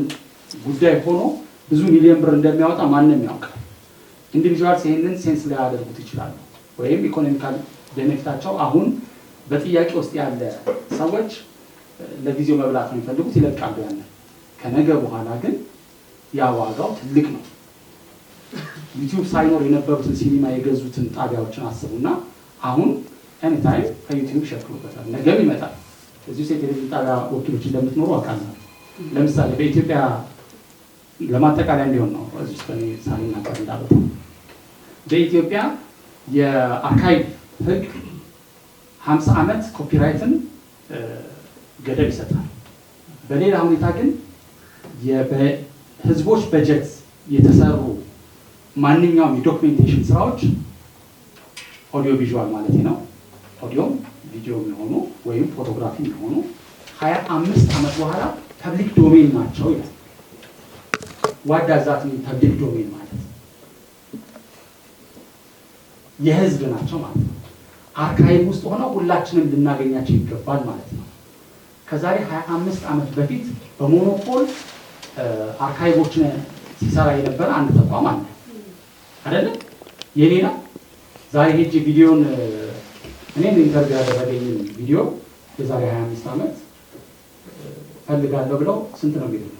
ጉዳይ ሆኖ ብዙ ሚሊዮን ብር እንደሚያወጣ ማንም ያውቃል። ኢንዲቪጁዋልስ ይሄንን ሴንስ ሊያደርጉት ይችላሉ፣ ወይም ኢኮኖሚካል ቤኔፊታቸው አሁን በጥያቄ ውስጥ ያለ ሰዎች ለጊዜው መብላት ነው የሚፈልጉት፣ ይለቃሉ ያንን። ከነገ በኋላ ግን ያ ዋጋው ትልቅ ነው። ዩቲዩብ ሳይኖር የነበሩትን ሲኒማ የገዙትን ጣቢያዎችን አስቡና አሁን ኤኒታይም ከዩቲዩብ ይሸክሉበታል። ነገም ይመጣል። እዚህ ውስጥ የቴሌቪዥን ጣቢያ ወኪሎች እንደምትኖሩ አውቃለሁ። ለምሳሌ በኢትዮጵያ ለማጠቃለያ እንዲሆን ነው እዚህ ውስጥ ሳልናገር እንዳሉት በኢትዮጵያ የአርካይቭ ህግ 50 ዓመት ኮፒራይትን ገደብ ይሰጣል። በሌላ ሁኔታ ግን በህዝቦች በጀት የተሰሩ ማንኛውም የዶክሜንቴሽን ስራዎች ኦዲዮ ቪዥዋል ማለት ነው፣ ኦዲዮም ቪዲዮ የሚሆኑ ወይም ፎቶግራፊ የሚሆኑ 25 ዓመት በኋላ ፐብሊክ ዶሜን ናቸው ይላል። ዋዳዛት ፐብሊክ ዶሜን ማለት የህዝብ ናቸው ማለት ነው። አርካይቭ ውስጥ ሆነው ሁላችንም ልናገኛቸው ይገባል ማለት ነው። ከዛሬ 25 ዓመት በፊት በሞኖፖል አርካይቮችን ሲሰራ የነበረ አንድ ተቋም አለ አይደለም? የኔ ነው። ዛሬ ሄጄ ቪዲዮን እኔም ኢንተርቪው ያደረገኝን ቪዲዮ የዛሬ 25 ዓመት ፈልጋለሁ ብለው ስንት ነው የሚለው?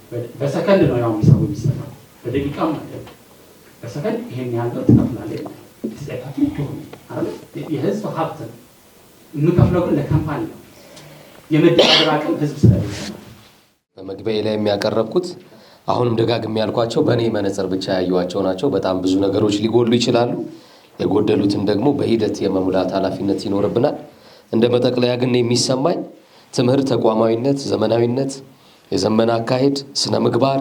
በሰከንድ ነው ያው የሚሰሩ የሚሰራው፣ በደቂቃም አይደለም፣ በሰከንድ ይሄን ያለው ትከፍላለህ። የህዝብ ሀብት ነው የምከፍለው፣ ግን ለካምፓኒ ነው። የመደራደር አቅም ህዝብ ስለሌለ በመግቢያ ላይ የሚያቀረብኩት አሁንም ደጋግሜ ያልኳቸው በእኔ መነጽር ብቻ ያዩዋቸው ናቸው። በጣም ብዙ ነገሮች ሊጎሉ ይችላሉ። የጎደሉትን ደግሞ በሂደት የመሙላት ኃላፊነት ይኖርብናል። እንደ መጠቅለያ ግን የሚሰማኝ ትምህርት፣ ተቋማዊነት፣ ዘመናዊነት፣ የዘመን አካሄድ፣ ስነ ምግባር፣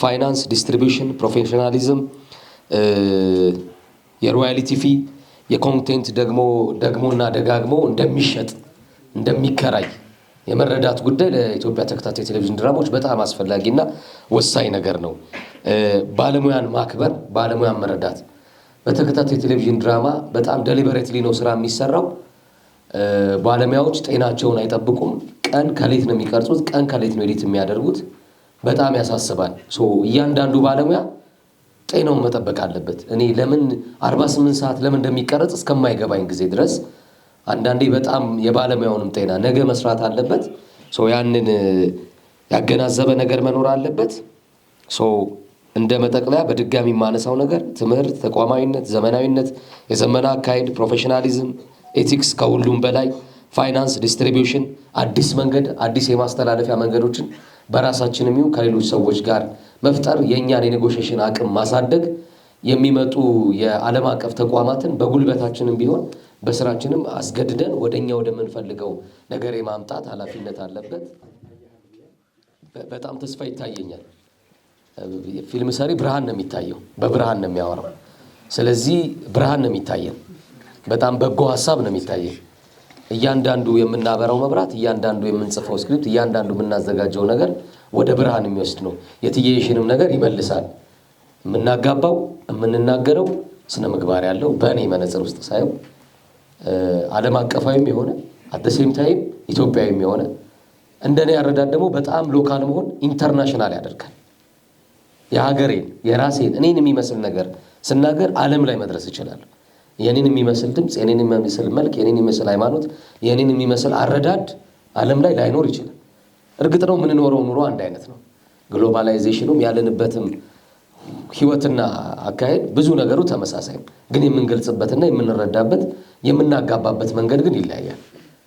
ፋይናንስ፣ ዲስትሪቢዩሽን፣ ፕሮፌሽናሊዝም፣ የሮያሊቲ ፊ፣ የኮንቴንት ደግሞና ደጋግሞ እንደሚሸጥ እንደሚከራይ የመረዳት ጉዳይ ለኢትዮጵያ ተከታታይ ቴሌቪዥን ድራማዎች በጣም አስፈላጊና ወሳኝ ነገር ነው። ባለሙያን ማክበር፣ ባለሙያን መረዳት። በተከታታይ ቴሌቪዥን ድራማ በጣም ዴሊበሬትሊ ነው ስራ የሚሰራው። ባለሙያዎች ጤናቸውን አይጠብቁም። ቀን ከሌት ነው የሚቀርጹት፣ ቀን ከሌት ነው ኤዲት የሚያደርጉት። በጣም ያሳስባል። እያንዳንዱ ባለሙያ ጤናውን መጠበቅ አለበት። እኔ ለምን 48 ሰዓት ለምን እንደሚቀረጽ እስከማይገባኝ ጊዜ ድረስ አንዳንዴ በጣም የባለሙያውንም ጤና ነገ መስራት አለበት። ያንን ያገናዘበ ነገር መኖር አለበት። እንደ መጠቅለያ በድጋሚ የማነሳው ነገር ትምህርት፣ ተቋማዊነት፣ ዘመናዊነት፣ የዘመና አካሄድ፣ ፕሮፌሽናሊዝም፣ ኤቲክስ፣ ከሁሉም በላይ ፋይናንስ፣ ዲስትሪቢዩሽን፣ አዲስ መንገድ፣ አዲስ የማስተላለፊያ መንገዶችን በራሳችንም ይሁን ከሌሎች ሰዎች ጋር መፍጠር፣ የእኛን የኔጎሽዬሽን አቅም ማሳደግ፣ የሚመጡ የዓለም አቀፍ ተቋማትን በጉልበታችንም ቢሆን በስራችንም አስገድደን ወደኛ ወደምንፈልገው ነገር የማምጣት ኃላፊነት አለበት። በጣም ተስፋ ይታየኛል። ፊልም ሰሪ ብርሃን ነው የሚታየው፣ በብርሃን ነው የሚያወራው። ስለዚህ ብርሃን ነው የሚታየን፣ በጣም በጎ ሀሳብ ነው የሚታየን። እያንዳንዱ የምናበራው መብራት፣ እያንዳንዱ የምንጽፈው ስክሪፕት፣ እያንዳንዱ የምናዘጋጀው ነገር ወደ ብርሃን የሚወስድ ነው። የትየሽንም ነገር ይመልሳል። የምናጋባው የምንናገረው ስነ ምግባር ያለው በእኔ መነጽር ውስጥ ሳየው ዓለም አቀፋዊም የሆነ አደሴም ታይም ኢትዮጵያዊም የሆነ እንደኔ ያረዳድ ደግሞ በጣም ሎካል መሆን ኢንተርናሽናል ያደርጋል። የሀገሬን የራሴን እኔን የሚመስል ነገር ስናገር ዓለም ላይ መድረስ እችላለሁ። የኔን የሚመስል ድምፅ፣ የኔን የሚመስል መልክ፣ የኔን የሚመስል ሃይማኖት፣ የኔን የሚመስል አረዳድ ዓለም ላይ ላይኖር ይችላል። እርግጥ ነው የምንኖረው ኑሮ አንድ አይነት ነው። ግሎባላይዜሽኑም ያለንበትም ህይወትና አካሄድ ብዙ ነገሩ ተመሳሳይ፣ ግን የምንገልጽበትና የምንረዳበት የምናጋባበት መንገድ ግን ይለያያል።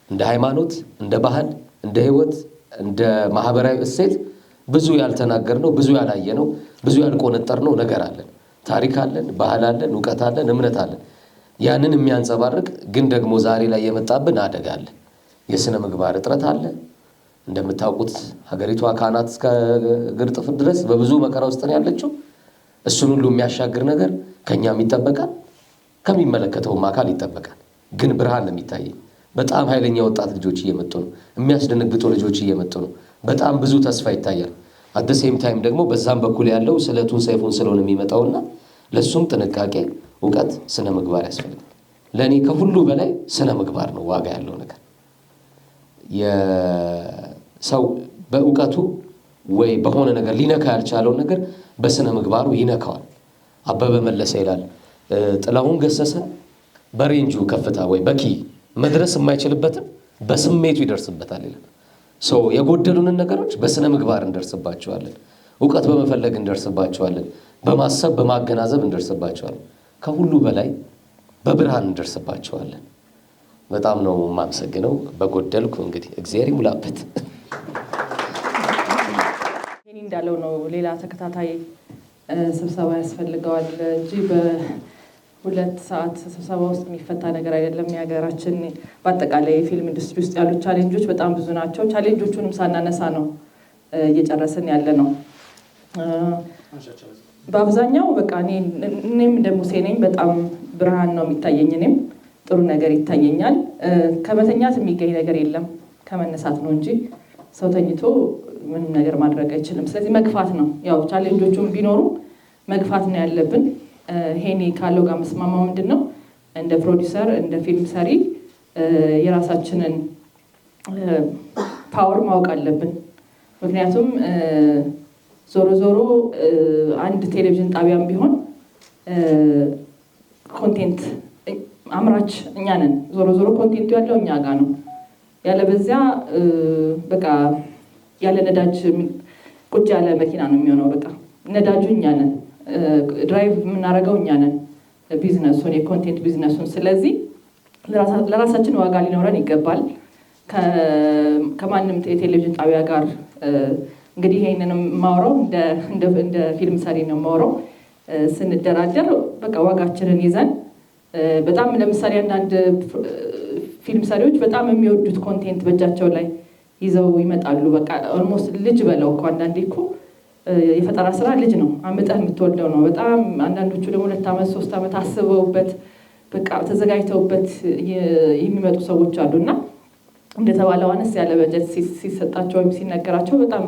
እንደ ሃይማኖት፣ እንደ ባህል፣ እንደ ህይወት፣ እንደ ማህበራዊ እሴት ብዙ ያልተናገርነው፣ ብዙ ያላየነው፣ ብዙ ያልቆነጠርነው ነገር አለን። ታሪክ አለን፣ ባህል አለን፣ እውቀት አለን፣ እምነት አለን። ያንን የሚያንጸባርቅ ግን ደግሞ ዛሬ ላይ የመጣብን አደጋ አለ። የስነ ምግባር እጥረት አለ። እንደምታውቁት ሀገሪቷ ካናት እስከ እግር ጥፍር ድረስ በብዙ መከራ ውስጥ ነው ያለችው። እሱን ሁሉ የሚያሻግር ነገር ከኛም ይጠበቃል፣ ከሚመለከተውም አካል ይጠበቃል። ግን ብርሃን ነው የሚታየኝ። በጣም ኃይለኛ ወጣት ልጆች እየመጡ ነው። የሚያስደነግጡ ልጆች እየመጡ ነው። በጣም ብዙ ተስፋ ይታያል። አት ሴም ታይም ደግሞ በዛም በኩል ያለው ስለቱን ሰይፉን ስለሆነ የሚመጣውና ለሱም ጥንቃቄ፣ እውቀት፣ ስነ ምግባር ያስፈልጋል። ለኔ ከሁሉ በላይ ስነ ምግባር ነው ዋጋ ያለው ነገር። የሰው በእውቀቱ ወይ በሆነ ነገር ሊነካ ያልቻለው ነገር በስነ ምግባሩ ይነካዋል። አበበ መለሰ ይላል ጥላሁን ገሰሰ በሬንጁ ከፍታ ወይ በኪ መድረስ የማይችልበትም በስሜቱ ይደርስበታል ይላል። ሰው የጎደሉንን ነገሮች በስነ ምግባር እንደርስባቸዋለን፣ እውቀት በመፈለግ እንደርስባቸዋለን፣ በማሰብ በማገናዘብ እንደርስባቸዋለን። ከሁሉ በላይ በብርሃን እንደርስባቸዋለን። በጣም ነው የማመሰግነው። በጎደልኩ እንግዲህ እግዚአብሔር ይሙላበት። ይሄን እንዳለው ነው ሌላ ተከታታይ ስብሰባ ያስፈልገዋል እንጂ በሁለት ሰዓት ስብሰባ ውስጥ የሚፈታ ነገር አይደለም። የሀገራችን በአጠቃላይ የፊልም ኢንዱስትሪ ውስጥ ያሉ ቻሌንጆች በጣም ብዙ ናቸው። ቻሌንጆቹንም ሳናነሳ ነው እየጨረስን ያለ ነው። በአብዛኛው በቃ እኔም እንደ ሙሴ ነኝ። በጣም ብርሃን ነው የሚታየኝ። እኔም ጥሩ ነገር ይታየኛል። ከመተኛት የሚገኝ ነገር የለም፣ ከመነሳት ነው እንጂ ሰው ተኝቶ ምንም ነገር ማድረግ አይችልም። ስለዚህ መግፋት ነው። ያው ቻሌንጆቹም ቢኖሩ መግፋት ነው ያለብን። ሄኔ ካለው ጋር መስማማው ምንድን ነው እንደ ፕሮዲውሰር እንደ ፊልም ሰሪ የራሳችንን ፓወር ማወቅ አለብን። ምክንያቱም ዞሮ ዞሮ አንድ ቴሌቪዥን ጣቢያም ቢሆን ኮንቴንት አምራች እኛ ነን። ዞሮ ዞሮ ኮንቴንቱ ያለው እኛ ጋር ነው። ያለበዚያ በቃ ያለ ነዳጅ ቁጭ ያለ መኪና ነው የሚሆነው። በቃ ነዳጁ እኛ ነን፣ ድራይቭ የምናደርገው እኛ ነን ቢዝነሱን፣ የኮንቴንት ቢዝነሱን። ስለዚህ ለራሳችን ዋጋ ሊኖረን ይገባል። ከማንም የቴሌቪዥን ጣቢያ ጋር እንግዲህ ይሄንንም ማውራው እንደ ፊልም ሰሪ ነው ማውራው። ስንደራደር በቃ ዋጋችንን ይዘን በጣም ለምሳሌ አንዳንድ ፊልም ሰሪዎች በጣም የሚወዱት ኮንቴንት በእጃቸው ላይ ይዘው ይመጣሉ። በቃ ኦልሞስት ልጅ በለው እኮ አንዳንዴ እኮ የፈጠራ ስራ ልጅ ነው፣ አምጠህ የምትወልደው ነው። በጣም አንዳንዶቹ ደግሞ 2 ዓመት 3 ዓመት አስበውበት በቃ ተዘጋጅተውበት የሚመጡ ሰዎች አሉና እንደተባለው አነስ ያለ በጀት ሲሰጣቸው ወይም ሲነገራቸው በጣም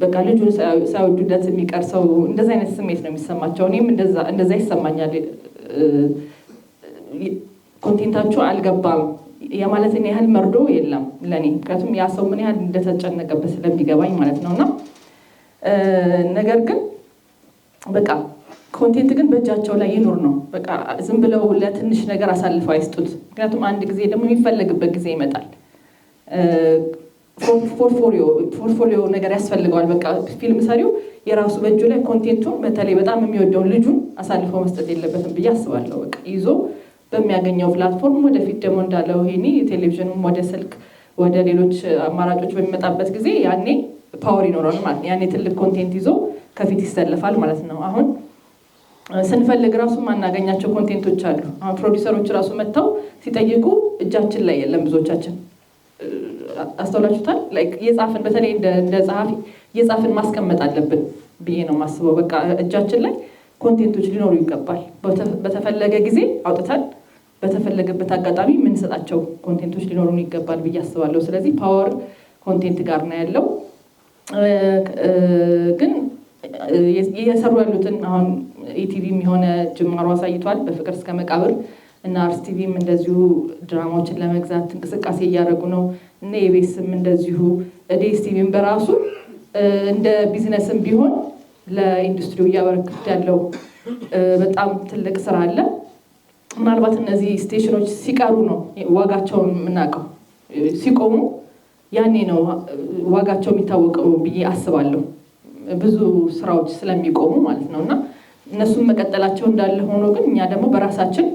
በቃ ልጁን ሳይወዱለት የሚቀር ሰው እንደዛ አይነት ስሜት ነው የሚሰማቸው። እኔም እንደዛ ይሰማኛል። ኮንቴንታቸው አልገባም የማለትን ያህል መርዶ የለም ለኔ። ምክንያቱም ያ ሰው ምን ያህል እንደተጨነቀበት ስለሚገባኝ ማለት ነውና ነገር ግን በቃ ኮንቴንት ግን በእጃቸው ላይ ይኑር ነው። በቃ ዝም ብለው ለትንሽ ነገር አሳልፈው አይስጡት። ምክንያቱም አንድ ጊዜ ደግሞ የሚፈለግበት ጊዜ ይመጣል። ፖርትፎሊዮ ነገር ያስፈልገዋል። በቃ ፊልም ሰሪው የራሱ በእጁ ላይ ኮንቴንቱን በተለይ በጣም የሚወደውን ልጁን አሳልፎ መስጠት የለበትም ብዬ አስባለሁ። በቃ ይዞ በሚያገኘው ፕላትፎርም ወደፊት ደግሞ እንዳለው ይሄኔ ቴሌቪዥኑም ወደ ስልክ ወደ ሌሎች አማራጮች በሚመጣበት ጊዜ ያኔ ፓወር ይኖረዋል ማለት ነው። ያኔ ትልቅ ኮንቴንት ይዞ ከፊት ይሰለፋል ማለት ነው። አሁን ስንፈልግ ራሱ ማናገኛቸው ኮንቴንቶች አሉ። አሁን ፕሮዲውሰሮች ራሱ መጥተው ሲጠይቁ እጃችን ላይ የለም። ብዙዎቻችን አስተውላችሁታል። ላይክ እየጻፍን በተለይ እንደ ጸሐፊ እየጻፍን ማስቀመጥ አለብን ብዬ ነው የማስበው። በቃ እጃችን ላይ ኮንቴንቶች ሊኖሩ ይገባል። በተፈለገ ጊዜ አውጥተን በተፈለገበት አጋጣሚ የምንሰጣቸው ኮንቴንቶች ሊኖሩን ይገባል ብዬ አስባለሁ። ስለዚህ ፓወር ኮንቴንት ጋር ነው ያለው። ግን እየሰሩ ያሉትን አሁን ኢቲቪም የሆነ ጅማሮ አሳይቷል በፍቅር እስከ መቃብር እና አርስ ቲቪም እንደዚሁ ድራማዎችን ለመግዛት እንቅስቃሴ እያደረጉ ነው። እና የቤስም እንደዚሁ ዴስ ቲቪም በራሱ እንደ ቢዝነስም ቢሆን ለኢንዱስትሪው እያበረከት ያለው በጣም ትልቅ ስራ አለ። ምናልባት እነዚህ ስቴሽኖች ሲቀሩ ነው ዋጋቸውን የምናውቀው። ሲቆሙ ያኔ ነው ዋጋቸው የሚታወቀው ብዬ አስባለሁ። ብዙ ስራዎች ስለሚቆሙ ማለት ነው። እና እነሱም መቀጠላቸው እንዳለ ሆኖ ግን እኛ ደግሞ በራሳችን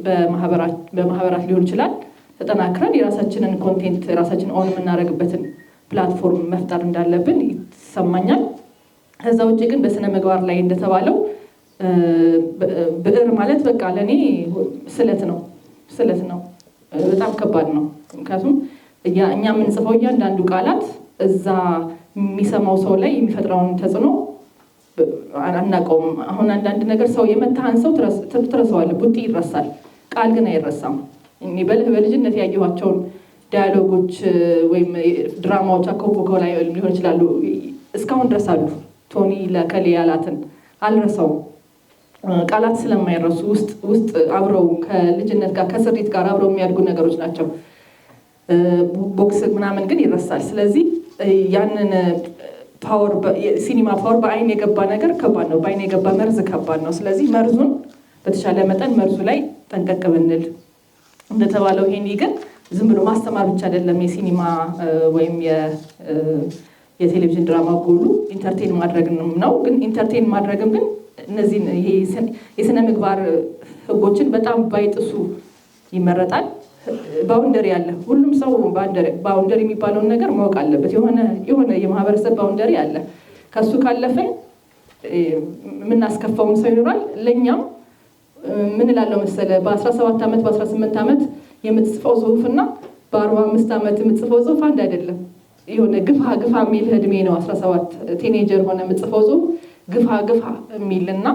በማህበራት ሊሆን ይችላል ተጠናክረን የራሳችንን ኮንቴንት ራሳችን ኦን የምናደርግበትን ፕላትፎርም መፍጠር እንዳለብን ይሰማኛል። ከዛ ውጭ ግን በስነ ምግባር ላይ እንደተባለው ብዕር ማለት በቃ ለእኔ ስለት ነው። በጣም ከባድ ነው። ምክንያቱም እኛ የምንጽፈው እያንዳንዱ ቃላት እዛ የሚሰማው ሰው ላይ የሚፈጥረውን ተጽዕኖ አናውቀውም። አሁን አንዳንድ ነገር ሰው የመታህን ሰው ትረሳዋለህ፣ ቡጢ ይረሳል፣ ቃል ግን አይረሳም። በልጅነት ያየኋቸውን ዳያሎጎች ወይም ድራማዎች አኮቦኮ ላይ ሊሆን ይችላሉ እስካሁን ድረስ አሉ። ቶኒ ለከሌ ያላትን አልረሳውም። ቃላት ስለማይረሱ ውስጥ አብረው ከልጅነት ጋር ከስሪት ጋር አብረው የሚያድጉ ነገሮች ናቸው። ቦክስ ምናምን ግን ይረሳል። ስለዚህ ያንን ፓወር ሲኒማ ፓወር በአይን የገባ ነገር ከባድ ነው። በአይን የገባ መርዝ ከባድ ነው። ስለዚህ መርዙን በተሻለ መጠን መርዙ ላይ ጠንቀቅ ብንል እንደተባለው ይሄን ግን ዝም ብሎ ማስተማር ብቻ አይደለም የሲኒማ ወይም የቴሌቪዥን ድራማ ጎሉ ኢንተርቴን ማድረግ ነው። ግን ኢንተርቴን ማድረግም ግን እነዚህን ይሄ የስነ ምግባር ህጎችን በጣም ባይጥሱ ይመረጣል። ባውንደሪ አለ። ሁሉም ሰው ባውንደሪ የሚባለውን ነገር ማወቅ አለበት። የሆነ የማህበረሰብ ባውንደሪ አለ። ከሱ ካለፈን የምናስከፋውም ሰው ይኖራል። ለእኛም ምን እላለሁ መሰለ በ17 ዓመት በ18 ዓመት የምትጽፈው ጽሁፍና በ45 ዓመት የምትጽፈው ጽሁፍ አንድ አይደለም። የሆነ ግፋ የሚል እድሜ ነው 17 ቲኔጀር ሆነ የምትጽፈው ጽሁፍ ግፋ የሚልና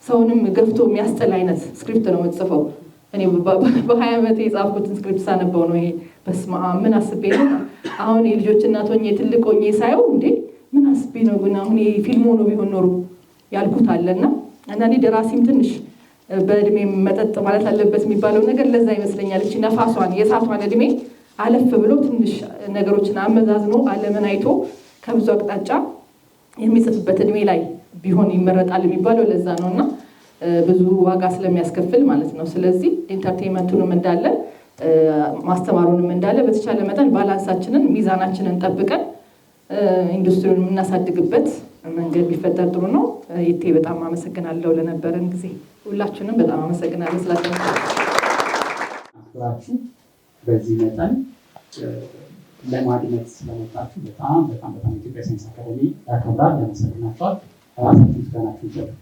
ሰውንም ገፍቶ የሚያስጠል አይነት ስክሪፕት ነው የምትጽፈው። እኔ በ20 ዓመት የጻፍኩትን ስክሪፕት ሳነበው ነው ይሄ በስመ አብ ምን አስቤ ነው አሁን የልጆች እናት ሆኜ ትልቅ ሆኜ ሳየው እንዴ ምን አስቤ ነው ግን አሁን ይሄ ፊልም ሆኖ ቢሆን ኖሮ ያልኩት አለና አንዳንዴ ደራሲም ትንሽ በእድሜ መጠጥ ማለት አለበት የሚባለው ነገር ለዛ ይመስለኛል። እቺ ነፋሷን የእሳቷን እድሜ አለፍ ብሎ ትንሽ ነገሮችን አመዛዝኖ ዓለምን አይቶ ከብዙ አቅጣጫ የሚጽፍበት እድሜ ላይ ቢሆን ይመረጣል የሚባለው ለዛ ነውና ብዙ ዋጋ ስለሚያስከፍል ማለት ነው። ስለዚህ ኢንተርቴይንመንቱንም እንዳለ ማስተማሩንም እንዳለ በተቻለ መጠን ባላንሳችንን ሚዛናችንን ጠብቀን ኢንዱስትሪውን የምናሳድግበት መንገድ ቢፈጠር ጥሩ ነው። ይቴ በጣም አመሰግናለሁ ለነበረን ጊዜ። ሁላችሁንም በጣም አመሰግናለሁ ስላችሁ በዚህ መጠን ለማድመጥ ስለመጣችሁ በጣም ኢትዮጵያ ሳይንስ አካዳሚ ያከብራል፣ ያመሰግናችኋል። ራሳችሁ ምስጋናችሁ ይገባል።